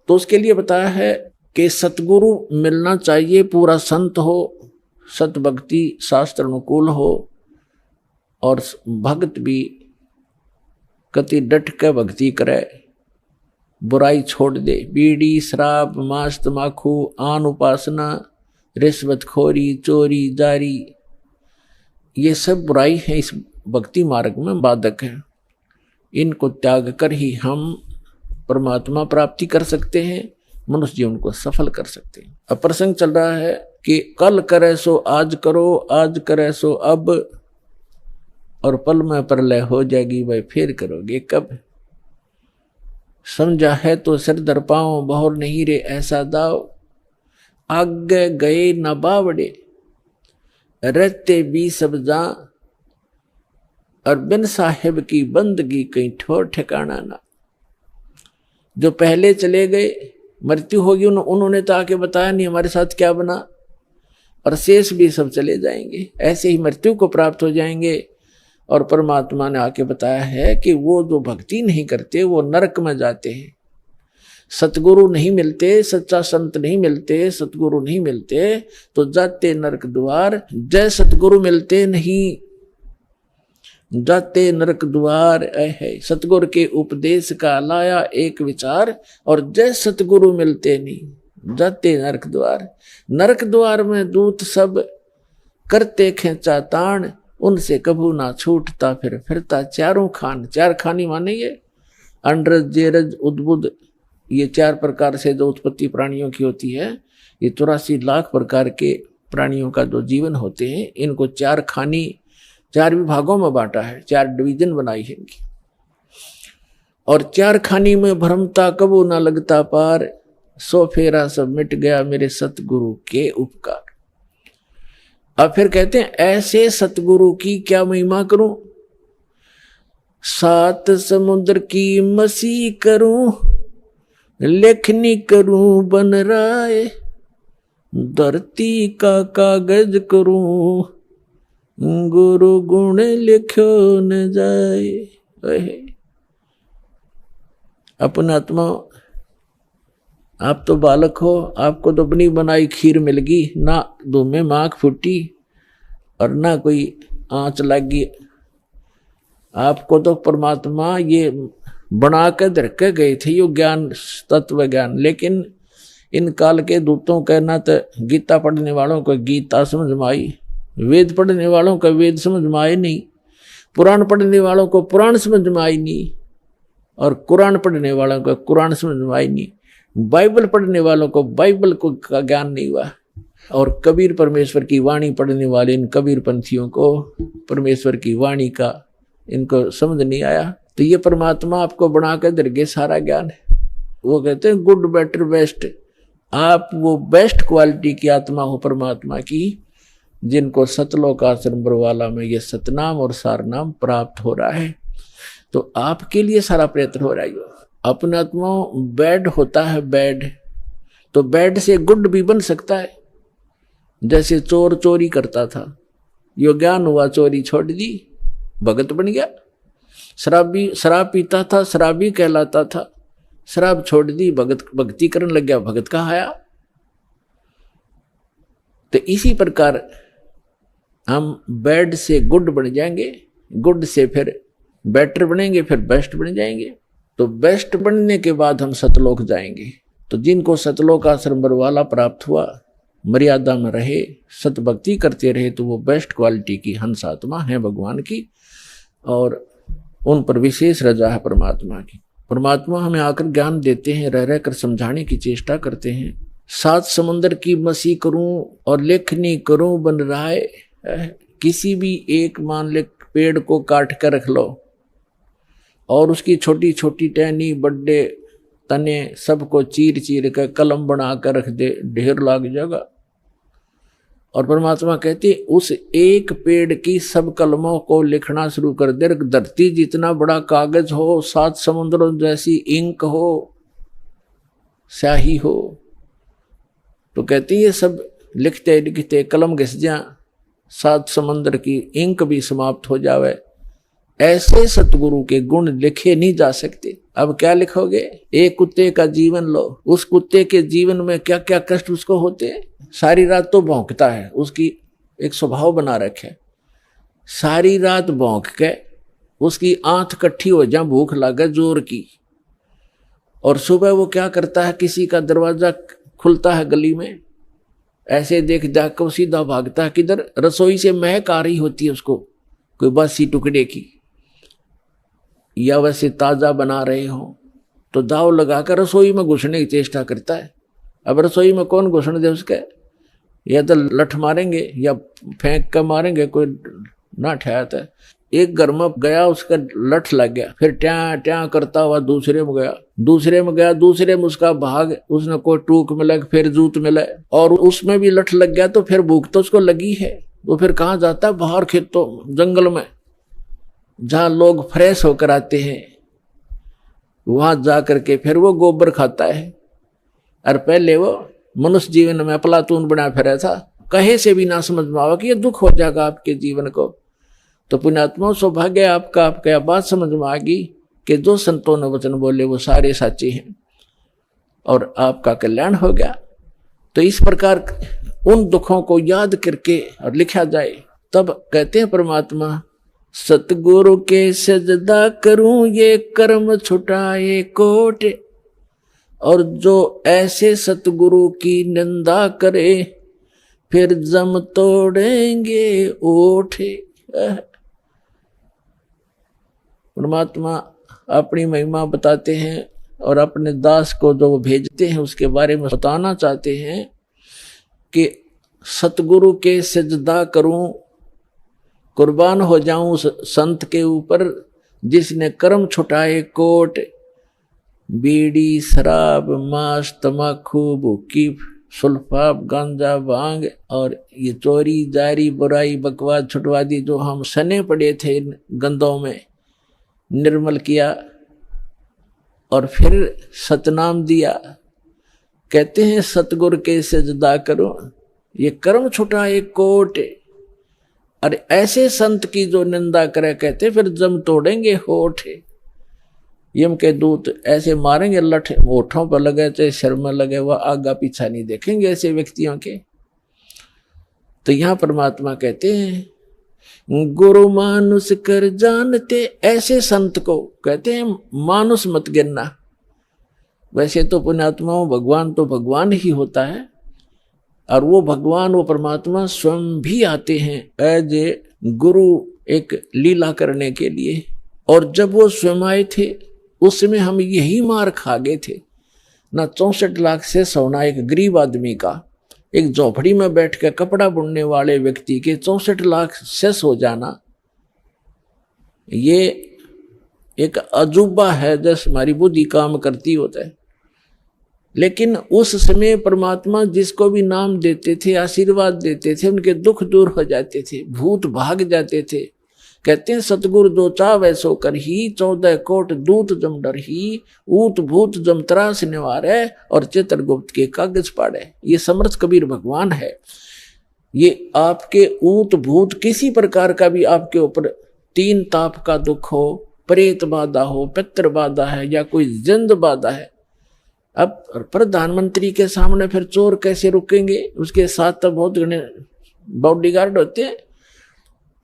तो उसके लिए बताया है कि सतगुरु मिलना चाहिए, पूरा संत हो, सत भक्ति शास्त्र अनुकूल हो और भक्त भी कति डट के भक्ति करे, बुराई छोड़ दे। बीड़ी शराब मांस तमाकू आन उपासना रिश्वतखोरी चोरी जारी, ये सब बुराई है, इस भक्ति मार्ग में बाधक है। इनको त्याग कर ही हम परमात्मा प्राप्ति कर सकते हैं, मनुष्य जीवन को सफल कर सकते हैं। अब प्रसंग चल रहा है कि कल करे सो आज करो, आज करे सो अब, और पल में प्रलय हो जाएगी, भाई फिर करोगे कब। समझा है तो सिर दर पाओ, बहुर नहीं रे ऐसा दाव, आगे गए न बावड़े, रहते भी सब जा, और बिन साहिब की बंदगी कहीं ठोर ठिकाना ना। जो पहले चले गए, मृत्यु होगी, उन्होंने तो आके बताया नहीं हमारे साथ क्या बना, और शेष भी सब चले जाएंगे, ऐसे ही मृत्यु को प्राप्त हो जाएंगे। और परमात्मा ने आके बताया है कि वो जो भक्ति नहीं करते वो नरक में जाते हैं। सतगुरु नहीं मिलते, सच्चा संत नहीं मिलते, सतगुरु नहीं मिलते तो जाते नरक द्वार। जय सतगुरु मिलते नहीं, जाते नरक द्वार। है सतगुरु के उपदेश का लाया एक विचार, और जय सतगुरु मिलते नहीं, जाते नरक द्वार। नरक द्वार में दूत सब करते खेचा ताण, उनसे कभू ना छूटता फिर फिरता चारों खान। 4 खानी माने ये अंडरज जेरज उद्बुद ये 4 प्रकार से जो उत्पत्ति प्राणियों की होती है, ये 84 लाख प्रकार के प्राणियों का जो जीवन होते हैं, इनको 4 खानी 4 विभागों में बांटा है, 4 डिवीजन बनाई है इनकी। और 4 खानी में भ्रमता कबू ना लगता पार, सो फेरा सब मिट गया मेरे सतगुरु के उपकार। अब फिर कहते हैं ऐसे सतगुरु की क्या महिमा करूं, 7 समुद्र की मसी करूं, लेखनी करूं बन राय, धरती का कागज करूं, गुरु गुण लिखो न जाए। अपन आत्मा, आप तो बालक हो, आपको तो अपनी बनाई खीर मिल गई, ना दूध में माख फूटी और ना कोई आंच लगी। आपको तो परमात्मा ये बना के धर के गए थे, यो ज्ञान तत्व ज्ञान। लेकिन इन काल के दूतों का ना तो गीता पढ़ने वालों को गीता समझ में आई, वेद पढ़ने वालों को वेद समझ में आए नहीं, पुराण पढ़ने वालों को पुराण समझ में आई नहीं, और कुरान पढ़ने वालों को कुरान समझ में आई नहीं, बाइबल पढ़ने वालों को बाइबल को का ज्ञान नहीं हुआ, और कबीर परमेश्वर की वाणी पढ़ने वाले इन कबीर पंथियों को परमेश्वर की वाणी का इनको समझ नहीं आया। तो ये परमात्मा आपको बना कर दरगे सारा ज्ञान है। वो कहते हैं गुड बेटर बेस्ट, आप वो बेस्ट क्वालिटी की आत्मा हो परमात्मा की, जिनको सतलोक आश्रम बरवाला में ये सतनाम और सारनाम प्राप्त हो रहा है। तो आपके लिए सारा प्रयत्न हो रहा है। अपना आत्मा बैड होता है, बैड तो बैड से गुड भी बन सकता है। जैसे चोर चोरी करता था, यो ज्ञान हुआ, चोरी छोड़ दी, भगत बन गया। शराबी शराब पीता था, शराबी कहलाता था, शराब छोड़ दी, भक्ति करने लग गया, भगत कहाँ आया। तो इसी प्रकार हम बैड से गुड बन जाएंगे, गुड से फिर बेटर बनेंगे, फिर बेस्ट बन जाएंगे। तो बेस्ट बनने के बाद हम सतलोक जाएंगे। तो जिनको सतलोक आश्रम बरवाला प्राप्त हुआ, मर्यादा में रहे, सतभक्ति करते रहे, तो वो बेस्ट क्वालिटी की हंस आत्मा है भगवान की, और उन पर विशेष रजा है परमात्मा की। परमात्मा हमें आकर ज्ञान देते हैं, रह रह कर समझाने की चेष्टा करते हैं। 7 समुद्र की मसी करूं और लेखनी करूं बन राय। किसी भी एक मान ले पेड़ को काट कर रख लो और उसकी छोटी छोटी टहनी बड़े तने सबको चीर चीर कर कलम बना कर रख दे, ढेर लग जाएगा। और परमात्मा कहती उस एक पेड़ की सब कलमों को लिखना शुरू कर दे। धरती जितना बड़ा कागज हो, 7 समुद्रों जैसी इंक हो, स्याही हो, तो कहती ये सब लिखते लिखते कलम घिस जा, 7 समुद्र की इंक भी समाप्त हो जावे। ऐसे सतगुरु के गुण लिखे नहीं जा सकते। अब क्या लिखोगे? एक कुत्ते का जीवन लो, उस कुत्ते के जीवन में क्या क्या कष्ट उसको होते हैं। सारी रात तो भौंकता है, उसकी एक स्वभाव बना रखे, सारी रात भौंक के उसकी आंख कट्ठी हो जा, भूख लगे जोर की, और सुबह वो क्या करता है, किसी का दरवाजा खुलता है गली में, ऐसे देख देख कर सीधा भागता है किधर, रसोई से महक आ रही होती है उसको कोई बासी टुकड़े की, या वैसे ताज़ा बना रहे हो तो दाव लगाकर रसोई में घुसने की चेष्टा करता है। अब रसोई में कौन घुसने दे उसके, या तो लठ मारेंगे या फेंक कर मारेंगे, कोई ना ठहरता है। एक घर में गया, उसका लठ लग गया, फिर ट्या ट्या करता हुआ दूसरे में गया, दूसरे में गया, दूसरे में उसका भाग, उसने कोई टूक मिला, फिर जूत मिला, और उसमें भी लठ लग गया, तो फिर भूख तो उसको लगी है, तो फिर कहाँ जाता है, बाहर खेतों जंगल में जहाँ लोग फ्रेश होकर आते हैं, वहां जा करके फिर वो गोबर खाता है। और पहले वो मनुष्य जीवन में अफलातून बना फिरा था, कहे से भी ना समझ में आवा कि ये दुख हो जाएगा आपके जीवन को। तो पुण्यात्मा सौभाग्य आपका, आपका बात समझ में आ गई कि जो संतों ने वचन बोले वो सारे साचे हैं और आपका कल्याण हो गया। तो इस प्रकार उन दुखों को याद करके और लिखा जाए, तब कहते हैं परमात्मा, सतगुरु के सजदा करूं ये कर्म छुटाए कोट, और जो ऐसे सतगुरु की निंदा करे फिर जम तोड़ेंगे ओठे। परमात्मा अपनी महिमा बताते हैं और अपने दास को जो वो भेजते हैं उसके बारे में बताना चाहते हैं कि सतगुरु के सजदा करूं, कुर्बान हो जाऊं उस संत के ऊपर जिसने कर्म छुटाए कोट, बीड़ी शराब मांस तमाकू भूकी सुल्फाब गांजा भांग और ये चोरी जारी बुराई बकवास छुटवा दी जो हम सने पड़े थे गंदों में, निर्मल किया और फिर सतनाम दिया। कहते हैं सतगुरु के सजदा करो, ये कर्म छुटाए कोट। अरे ऐसे संत की जो निंदा करे कहते फिर जम तोड़ेंगे होठ। यम के दूत ऐसे मारेंगे लठ, होठों पर लगे चाहे सिर में लगे, वह आगा पीछा नहीं देखेंगे ऐसे व्यक्तियों के। तो यहां परमात्मा कहते हैं गुरु मानुष कर जानते, ऐसे संत को कहते हैं मानुष मत गिनना। वैसे तो पुण्यात्माओं भगवान तो भगवान ही होता है और वो भगवान वो परमात्मा स्वयं भी आते हैं एज ए गुरु एक लीला करने के लिए। और जब वो स्वयं आए थे उस समय हम यही मार खा गए थे ना। 64 लाख से सोना एक गरीब आदमी का, एक झोपड़ी में बैठ के कपड़ा बुनने वाले व्यक्ति के 64 लाख से हो जाना, ये एक अजूबा है जैसे हमारी बुद्धि काम करती होता है। लेकिन उस समय परमात्मा जिसको भी नाम देते थे, आशीर्वाद देते थे, उनके दुख दूर हो जाते थे, भूत भाग जाते थे। कहते हैं सतगुरु जो चावे सो कर ही, 14 कोट दूत जम डर ही, ऊत भूत जम त्रास निवारे और चित्रगुप्त के कागज पाड़े। ये समर्थ कबीर भगवान है। ये आपके ऊत भूत किसी प्रकार का भी आपके ऊपर 3 ताप का दुख हो, प्रेत बाधा हो, पितृ बाधा है या कोई जिंद बाधा है, अब प्रधानमंत्री के सामने फिर चोर कैसे रुकेंगे? उसके साथ तो बहुत घने बॉडीगार्ड होते हैं।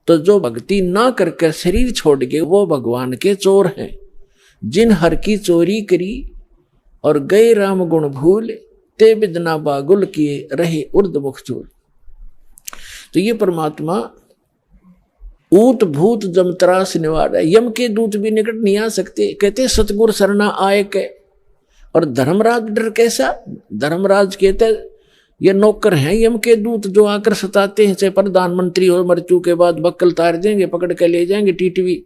तो जो भक्ति ना करके शरीर छोड़ के वो भगवान के चोर हैं। जिन हर की चोरी करी और गए राम गुण भूल, ते बिदना बागुल किए रहे उर्द मुख चूल। तो ये परमात्मा ऊत भूत जमत्रास निवार है। यम के दूत भी निकट नहीं आ सकते। कहते सतगुरु शरणा आए के। और धर्मराज डर कैसा? धर्मराज कहते ये नौकर हैं यम के दूत जो आकर सताते हैं, चाहे प्रधानमंत्री हो, मृत्यु के बाद बक्कल तार देंगे, पकड़ के ले जाएंगे, टीटवी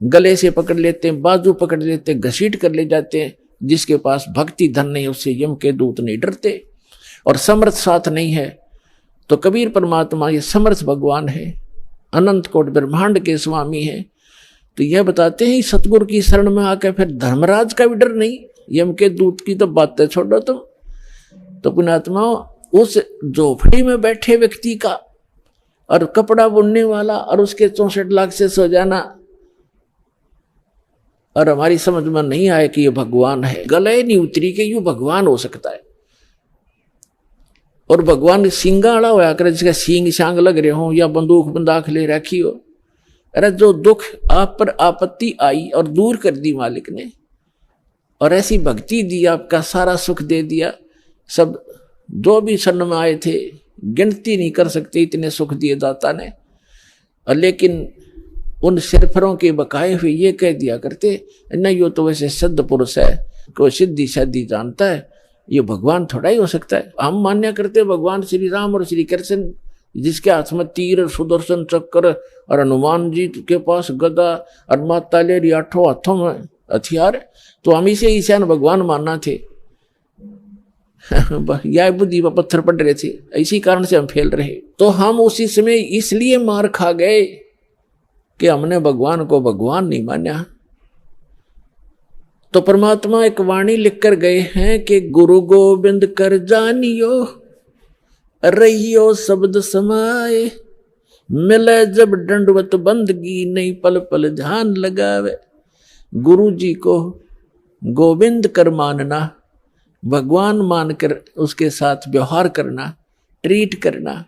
गले से पकड़ लेते हैं, बाजू पकड़ लेते हैं, घसीट कर ले जाते हैं। जिसके पास भक्ति धन नहीं उससे यम के दूत नहीं डरते। और समर्थ साथ नहीं है तो कबीर परमात्मा ये समर्थ भगवान है, अनंत कोट ब्रह्मांड के स्वामी है। तो यह बताते हैं सतगुरु की शरण में आकर फिर धर्मराज का भी डर नहीं, यम के दूत की तो बातें छोड़ो तुम। तो पुण्यात्मा उस झोपड़ी में बैठे व्यक्ति का और कपड़ा बुनने वाला और उसके 64 लाख से सो जाना, और हमारी समझ में नहीं आए कि ये भगवान है। गले नहीं उतरी कि यूं भगवान हो सकता है। और भगवान सिंगाड़ा होया करे, जिसका सींग शांग लग रहे हो या बंदूक बंदाख ले रखी हो। अरे जो दुख आप पर आपत्ति आई और दूर कर दी मालिक ने, और ऐसी भक्ति दी, आपका सारा सुख दे दिया। सब जो भी शरण में आए थे गिनती नहीं कर सकते इतने सुख दिए दाता ने। और लेकिन उन सिरफरों के बकाए हुए ये कह दिया करते नहीं, यो तो वैसे सिद्ध पुरुष है, कोई सिद्धि शादी जानता है, ये भगवान थोड़ा ही हो सकता है। हम मान्य करते भगवान श्री राम और श्री कृष्ण, जिसके हाथ में तीर सुदर्शन चक्र और हनुमान जी के पास गदा और माता ले रही 8 हाथों में हथियार, तो हम इसे ईशान भगवान मानना थे। यह बुद्धि पर पत्थर पड़ रहे थे, इसी कारण से हम फेल रहे। तो हम उसी समय इसलिए मार खा गए कि हमने भगवान को भगवान नहीं माना। तो परमात्मा एक वाणी लिखकर गए हैं कि गुरु गोविंद कर जानियो, रहियो शब्द समाए, मिले जब दंडवत बंदगी, नहीं पल पल ध्यान लगावे। गुरु जी को गोविंद कर मानना, भगवान मानकर उसके साथ व्यवहार करना, ट्रीट करना।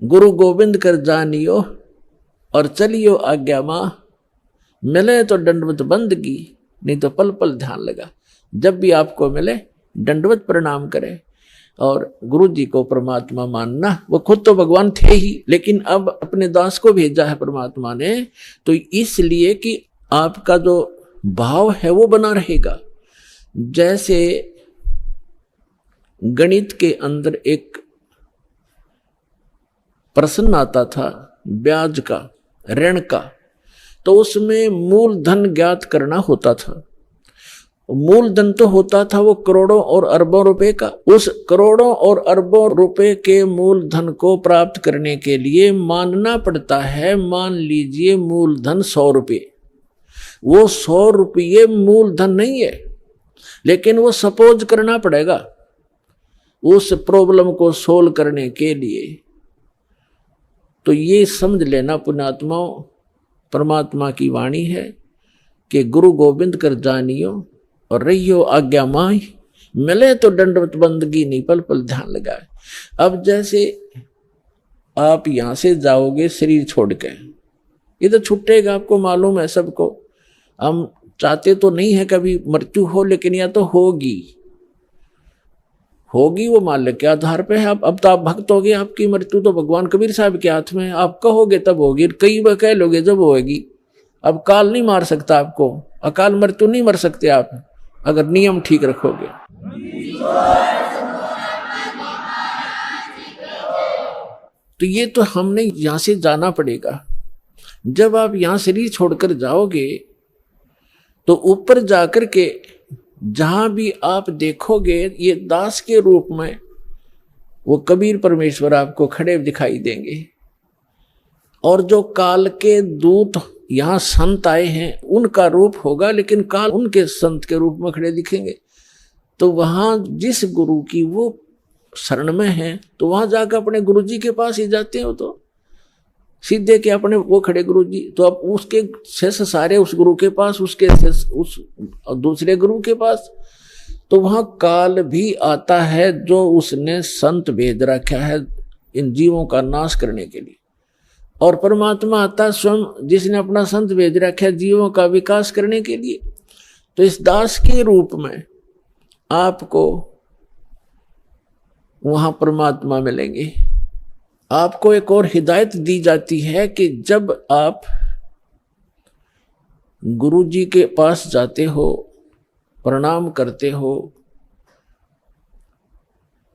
गुरु गोविंद कर जानियो और चलियो आज्ञा मां, मिले तो दंडवत बंदगी, नहीं तो पल पल ध्यान लगा। जब भी आपको मिले दंडवत प्रणाम करें और गुरु जी को परमात्मा मानना। वो खुद तो भगवान थे ही, लेकिन अब अपने दास को भेजा है परमात्मा ने, तो इसलिए कि आपका जो भाव है वो बना रहेगा। जैसे गणित के अंदर एक प्रश्न आता था ब्याज का, ऋण का, तो उसमें मूलधन ज्ञात करना होता था। मूलधन तो होता था वो करोड़ों और अरबों रुपए का। उस करोड़ों और अरबों रुपए के मूलधन को प्राप्त करने के लिए मानना पड़ता है, मान लीजिए मूलधन 100 रुपये। वो 100 रुपये मूलधन नहीं है, लेकिन वो सपोज करना पड़ेगा उस प्रॉब्लम को सोल्व करने के लिए। तो ये समझ लेना पुण्यात्माओं, परमात्मा की वाणी है कि गुरु गोविंद कर जानियो और रहियो आज्ञा माही, मिले तो दंडवत बंदगी नहीं पल पल ध्यान लगाए। अब जैसे आप यहां से जाओगे शरीर छोड़ के, ये तो छूटेगा, आपको मालूम है सबको। हम चाहते तो नहीं है कभी मृत्यु हो, लेकिन या तो होगी वो मालिक के आधार पे है। अब तो आप भक्त हो गए, आपकी मृत्यु तो भगवान कबीर साहब के हाथ में है। आप कहोगे तब होगी, कई बार कह लोगे जब होगी। अब काल नहीं मार सकता आपको, अकाल मृत्यु नहीं मर सकते आप अगर नियम ठीक रखोगे। तो ये तो हमने यहां से जाना पड़ेगा। जब आप यहां शरीर छोड़कर जाओगे तो ऊपर जाकर के जहां भी आप देखोगे ये दास के रूप में वो कबीर परमेश्वर आपको खड़े दिखाई देंगे। और जो काल के दूत यहां संत आए हैं उनका रूप होगा, लेकिन काल उनके संत के रूप में खड़े दिखेंगे। तो वहां जिस गुरु की वो शरण में है तो वहां जाकर अपने गुरु जी के पास ही जाते हैं। वो तो सीधे के अपने वो खड़े गुरु जी, तो अब उसके शेष सारे उस गुरु के पास, उसके शेष उस दूसरे गुरु के पास। तो वहां काल भी आता है जो उसने संत भेज रखा है इन जीवों का नाश करने के लिए, और परमात्मा आता स्वयं जिसने अपना संत भेज रखा है जीवों का विकास करने के लिए। तो इस दास के रूप में आपको वहां परमात्मा मिलेंगे। आपको एक और हिदायत दी जाती है कि जब आप गुरु जी के पास जाते हो, प्रणाम करते हो,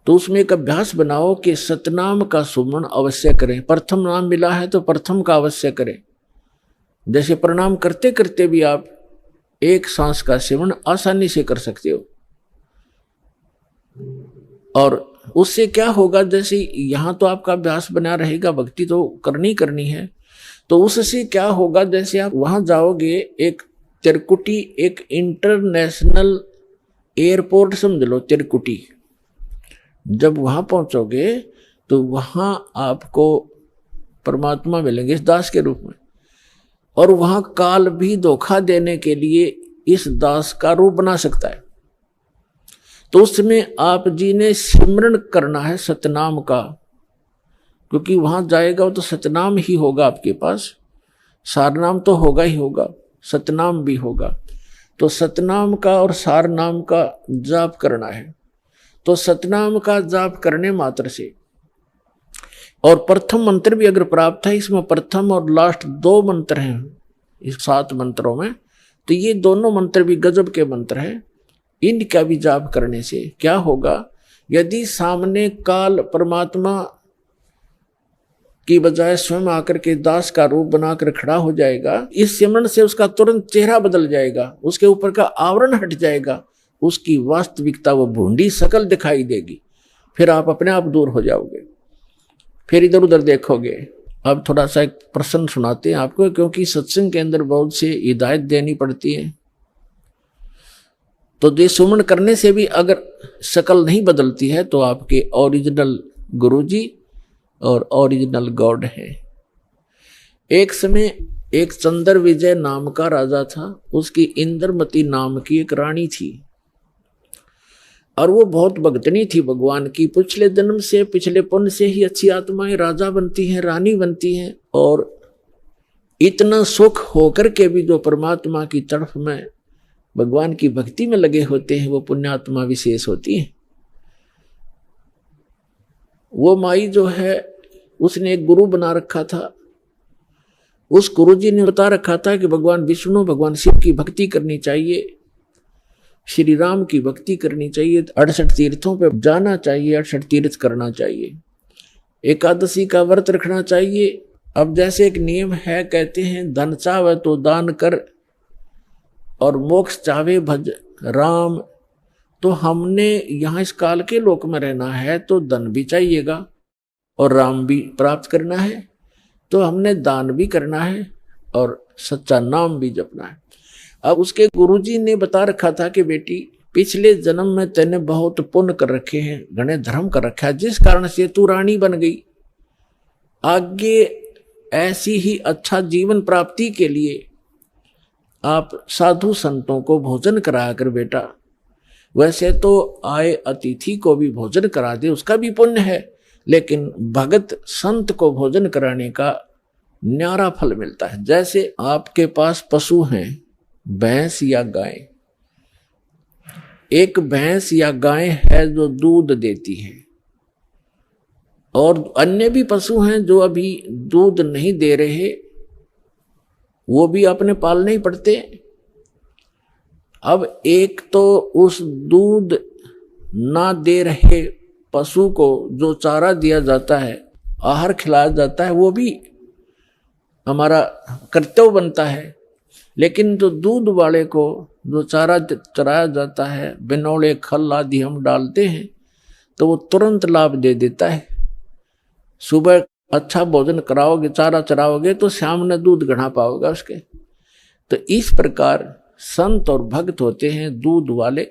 तो उसमें एक अभ्यास बनाओ कि सतनाम का सुमरण अवश्य करें। प्रथम नाम मिला है तो प्रथम का अवश्य करें। जैसे प्रणाम करते करते भी आप एक सांस का सेवन आसानी से कर सकते हो। और उससे क्या होगा, जैसे यहां तो आपका अभ्यास बना रहेगा, भक्ति तो करनी है, तो उससे क्या होगा, जैसे आप वहां जाओगे, एक तिरकुटी, एक इंटरनेशनल एयरपोर्ट समझ लो तिरकुटी, जब वहां पहुंचोगे तो वहां आपको परमात्मा मिलेंगे इस दास के रूप में। और वहां काल भी धोखा देने के लिए इस दास का रूप बना सकता है। तो उसमें आप जी ने सिमरण करना है सतनाम का, क्योंकि वहां जाएगा तो सतनाम ही होगा आपके पास, सारनाम तो होगा ही होगा, सतनाम भी होगा। तो सतनाम का और सारनाम का जाप करना है। तो सतनाम का जाप करने मात्र से, और प्रथम मंत्र भी अगर प्राप्त है, इसमें प्रथम और लास्ट 2 मंत्र हैं इस 7 मंत्रों में, तो ये दोनों मंत्र भी गजब के मंत्र हैं। इनका भी जाप करने से क्या होगा, यदि सामने काल परमात्मा की बजाय स्वयं आकर के दास का रूप बनाकर खड़ा हो जाएगा, इस सिमरण से उसका तुरंत चेहरा बदल जाएगा, उसके ऊपर का आवरण हट जाएगा, उसकी वास्तविकता वो भूंडी शकल दिखाई देगी। फिर आप अपने आप दूर हो जाओगे, फिर इधर उधर देखोगे। अब थोड़ा सा एक प्रश्न सुनाते हैं आपको, क्योंकि सत्संग के अंदर बहुत से हिदायत देनी पड़ती है। तो ये सुमरण करने से भी अगर शकल नहीं बदलती है तो आपके ओरिजिनल गुरुजी और ओरिजिनल गॉड है। एक समय एक चंद्र विजय नाम का राजा था, उसकी इंद्रमती नाम की एक रानी थी, और वो बहुत भक्तनी थी भगवान की। पिछले जन्म से, पिछले पुण्य से ही अच्छी आत्माएं राजा बनती हैं, रानी बनती हैं, और इतना सुख होकर के भी जो परमात्मा की तरफ में भगवान की भक्ति में लगे होते हैं वो पुण्यात्मा विशेष होती हैं। वो माई जो है उसने एक गुरु बना रखा था, उस गुरुजी ने बता रखा था कि भगवान विष्णु भगवान शिव की भक्ति करनी चाहिए, श्री राम की भक्ति करनी चाहिए, 68 तीर्थों पे जाना चाहिए, 68 तीर्थ करना चाहिए, एकादशी का व्रत रखना चाहिए। अब जैसे एक नियम है, कहते हैं धन चाहे तो दान कर और मोक्ष चाहे भज राम। तो हमने यहाँ इस काल के लोक में रहना है तो धन भी चाहिएगा और राम भी प्राप्त करना है, तो हमने दान भी करना है और सच्चा नाम भी जपना है। अब उसके गुरुजी ने बता रखा था कि बेटी पिछले जन्म में तेने बहुत पुण्य कर रखे हैं, घने धर्म कर रखा है, जिस कारण से तू रानी बन गई। आगे ऐसी ही अच्छा जीवन प्राप्ति के लिए आप साधु संतों को भोजन करा कर बेटा, वैसे तो आए अतिथि को भी भोजन करा दे, उसका भी पुण्य है, लेकिन भगत संत को भोजन कराने का न्यारा फल मिलता है। जैसे आपके पास पशु हैं, भैंस या गाय, एक भैंस या गाय है जो दूध देती है और अन्य भी पशु हैं जो अभी दूध नहीं दे रहे, वो भी अपने पालने ही पड़ते। अब एक तो उस दूध ना दे रहे पशु को जो चारा दिया जाता है, आहार खिलाया जाता है, वो भी हमारा कर्तव्य बनता है। लेकिन जो दूध वाले को जो चारा चराया जाता है, बिनौले खल आदि हम डालते हैं, तो वो तुरंत लाभ दे देता है। सुबह अच्छा भोजन कराओगे, चारा चराओगे, तो शाम में दूध घड़ा पाओगे उसके। तो इस प्रकार संत और भक्त होते हैं दूध वाले,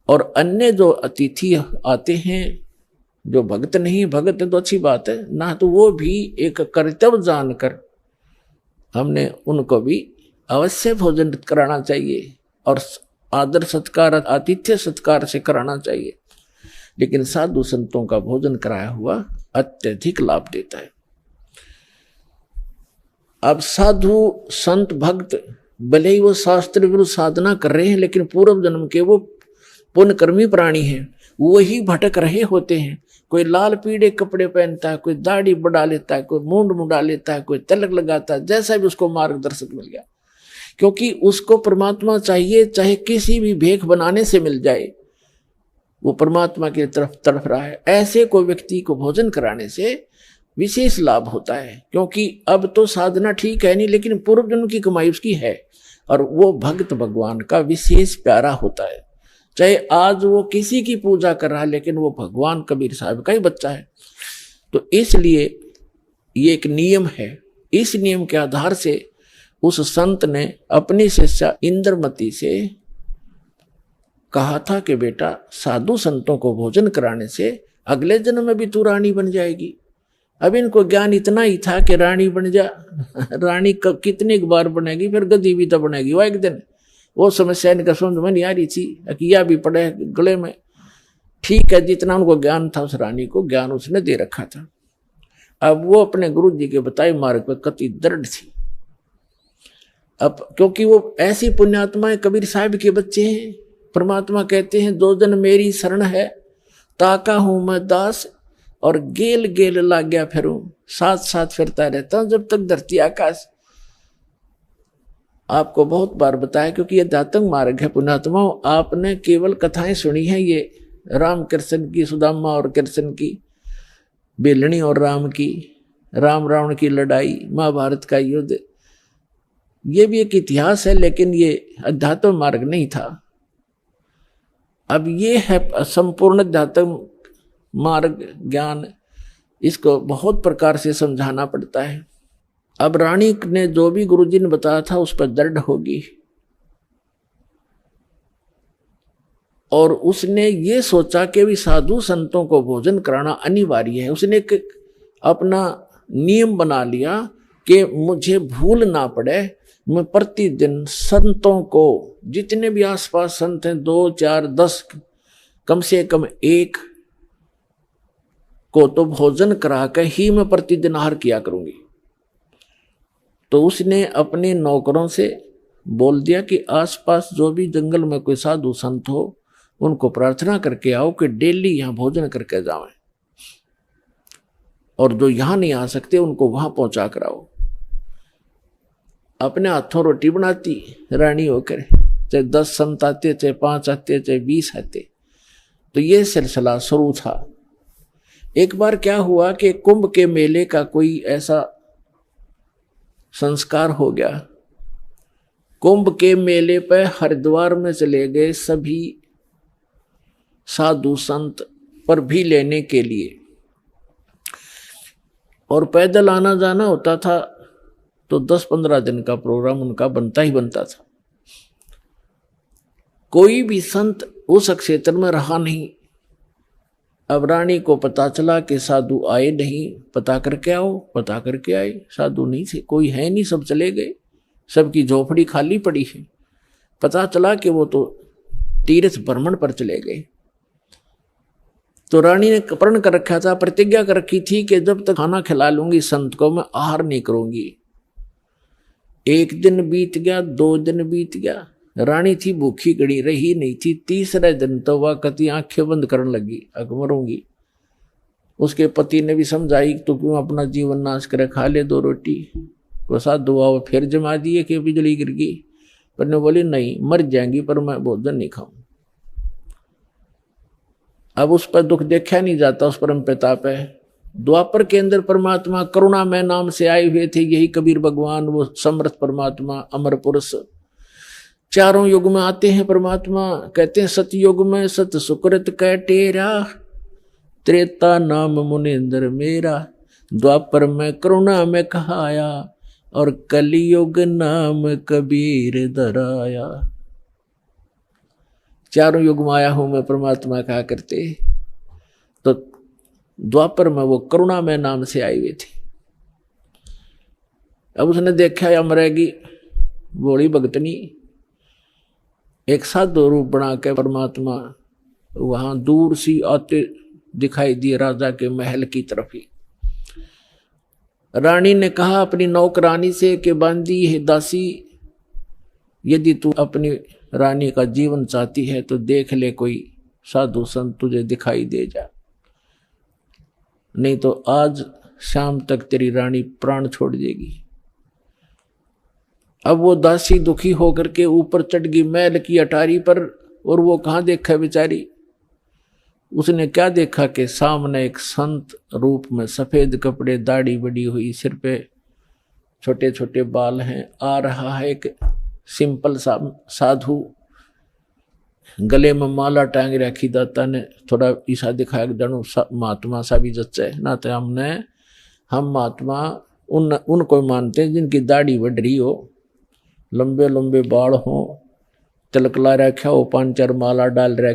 और अन्य जो अतिथि आते हैं जो भक्त नहीं, भक्त है तो अच्छी बात है ना, तो वो भी एक कर्तव्य जानकर हमने उनको भी अवश्य भोजन कराना चाहिए और आदर सत्कार आतिथ्य सत्कार से कराना चाहिए। लेकिन साधु संतों का भोजन कराया हुआ अत्यधिक लाभ देता है। अब साधु संत भक्त भले ही वो शास्त्र विरुद्ध साधना कर रहे हैं, लेकिन पूर्व जन्म के वो पुण्यकर्मी प्राणी हैं, वही भटक रहे होते हैं। कोई लाल पीले कपड़े पहनता है, कोई दाढ़ी बढ़ा लेता है, कोई मूंड मुंडा लेता है, कोई तिलक लगाता है, जैसा भी उसको मार्गदर्शक मिल गया, क्योंकि उसको परमात्मा चाहिए, चाहे किसी भी भेख बनाने से मिल जाए, वो परमात्मा की तरफ तड़प रहा है। ऐसे कोई व्यक्ति को भोजन कराने से विशेष लाभ होता है, क्योंकि अब तो साधना ठीक है नहीं, लेकिन पूर्व जन्म की कमाई उसकी है, और वो भक्त भगवान का विशेष प्यारा होता है। चाहे आज वो किसी की पूजा कर रहा है, लेकिन वो भगवान कबीर साहब का ही बच्चा है। तो इसलिए ये एक नियम है। इस नियम के आधार से उस संत ने अपनी शिष्या इंद्रमती से कहा था कि बेटा साधु संतों को भोजन कराने से अगले जन्म में भी तू रानी बन जाएगी। अब इनको ज्ञान इतना ही था कि रानी बन जा, रानी कितनी बार बनेगी, फिर गद्दी भी तो बनेगी। वो एक दिन वो समस्या इनका समझ में नहीं आ रही थी, अकिया भी पड़े गले में। ठीक है, जितना उनको ज्ञान था उस रानी को ज्ञान उसने दे रखा था। अब वो अपने गुरु जी के बताए मार्ग पर कति दृढ़ थी। अब क्योंकि वो ऐसी पुण्यात्माएं कबीर साहब के बच्चे हैं, परमात्मा कहते हैं दो जन मेरी शरण है, ताका हूं मैं दास और गेल गेल लाग गया फिरूं, साथ साथ फिरता रहता हूं जब तक धरती आकाश। आपको बहुत बार बताया, क्योंकि ये दातंग मार्ग है पुण्यात्माओं। आपने केवल कथाएं सुनी है, ये राम कृष्ण की, सुदामा और कृष्ण की, बेलनी और राम की, राम रावण की लड़ाई, महाभारत का युद्ध, ये भी एक इतिहास है, लेकिन ये अध्यात्म मार्ग नहीं था। अब ये है संपूर्ण अध्यात्म मार्ग ज्ञान, इसको बहुत प्रकार से समझाना पड़ता है। अब रानी ने जो भी गुरुजी ने बताया था उस पर दृढ़ होगी, और उसने ये सोचा कि भी साधु संतों को भोजन कराना अनिवार्य है। उसने एक अपना नियम बना लिया कि मुझे भूल ना पड़े, मैं प्रतिदिन संतों को, जितने भी आसपास संत हैं, 2, 4, 10, कम से कम एक को तो भोजन करा कर ही मैं प्रतिदिन आहार किया करूंगी। तो उसने अपने नौकरों से बोल दिया कि आसपास जो भी जंगल में कोई साधु संत हो, उनको प्रार्थना करके आओ कि डेली यहाँ भोजन करके जाएं, और जो यहाँ नहीं आ सकते उनको वहां पहुंचा कर आओ। अपने हाथों रोटी बनाती रानी होकर, चाहे 10 संत आते, चाहे 5 आते, चाहे 20 आते। तो ये सिलसिला शुरू था। एक बार क्या हुआ कि कुंभ के मेले का कोई ऐसा संस्कार हो गया। कुंभ के मेले पर हरिद्वार में चले गए सभी साधु संत पर भी लेने के लिए, और पैदल आना जाना होता था तो 10-15 दिन का प्रोग्राम उनका बनता ही बनता था। कोई भी संत उस क्षेत्र में रहा नहीं। अब रानी को पता चला कि साधु आए नहीं, पता करके आओ। पता करके आए, साधु नहीं थे, कोई है नहीं, सब चले गए, सबकी झोपड़ी खाली पड़ी है। पता चला कि वो तो तीर्थ भ्रमण पर चले गए। तो रानी ने प्रण कर रखा था, प्रतिज्ञा कर रखी थी कि जब तक खाना खिला लूंगी संत को, मैं आहार नहीं करूंगी। 1 दिन बीत गया, 2 दिन बीत गया, रानी थी भूखी गड़ी, रही नहीं थी। 3रे दिन तो वह कति आंखें बंद करने लगी, अब मरूंगी। उसके पति ने भी समझाई, तो क्यों अपना जीवन नाश करे, खा ले 2 रोटी। तो साधु आओ फिर जमा दिए कि बिजली गिर गई, पर ने बोली नहीं, मर जाएंगी पर मैं भोजन नहीं खाऊं। अब उस पर दुख देखा नहीं जाता, उस परम पिता पे। द्वापर के अंदर परमात्मा करुणामय नाम से आए हुए थे, यही कबीर भगवान, वो समर्थ परमात्मा, अमर पुरुष। चारों युग में आते हैं परमात्मा। कहते हैं सतयुग में सत सुकृत कह टेरा, त्रेता नाम मुनिंद्र मेरा, द्वापर में करुणा में कहाया, और कलियुग नाम कबीर धराया। चारों युग में आया हूं मैं, परमात्मा कहा करते। तो द्वापर में वो करुणा में नाम से आए हुए थे। अब उसने देखा या मरेगी बोली भगतनी, एक साधु रूप बना के परमात्मा वहां दूर सी आते दिखाई दिए, राजा के महल की तरफ ही। रानी ने कहा अपनी नौकरानी से कि बांदी है दासी, यदि तू अपनी रानी का जीवन चाहती है तो देख ले, कोई साधु संत तुझे दिखाई दे जा, नहीं तो आज शाम तक तेरी रानी प्राण छोड़ देगी। अब वो दासी दुखी होकर के ऊपर चढ़ गई महल की अटारी पर, और वो कहाँ देखा बेचारी, उसने क्या देखा कि सामने एक संत रूप में, सफेद कपड़े, दाढ़ी बड़ी हुई, सिर पे छोटे छोटे बाल हैं, आ रहा है एक सिंपल सा साधु, गले में माला टांग रखी। दाता ने थोड़ा ईसा दिखाया कि जानो महात्मा सा भी जच्चा है ना, तो हम महात्मा उनको मानते हैं जिनकी दाढ़ी बढ़ रही हो, लंबे लंबे बाल हो, तिलक ला रखा हो, 5-4 माला डाल रखा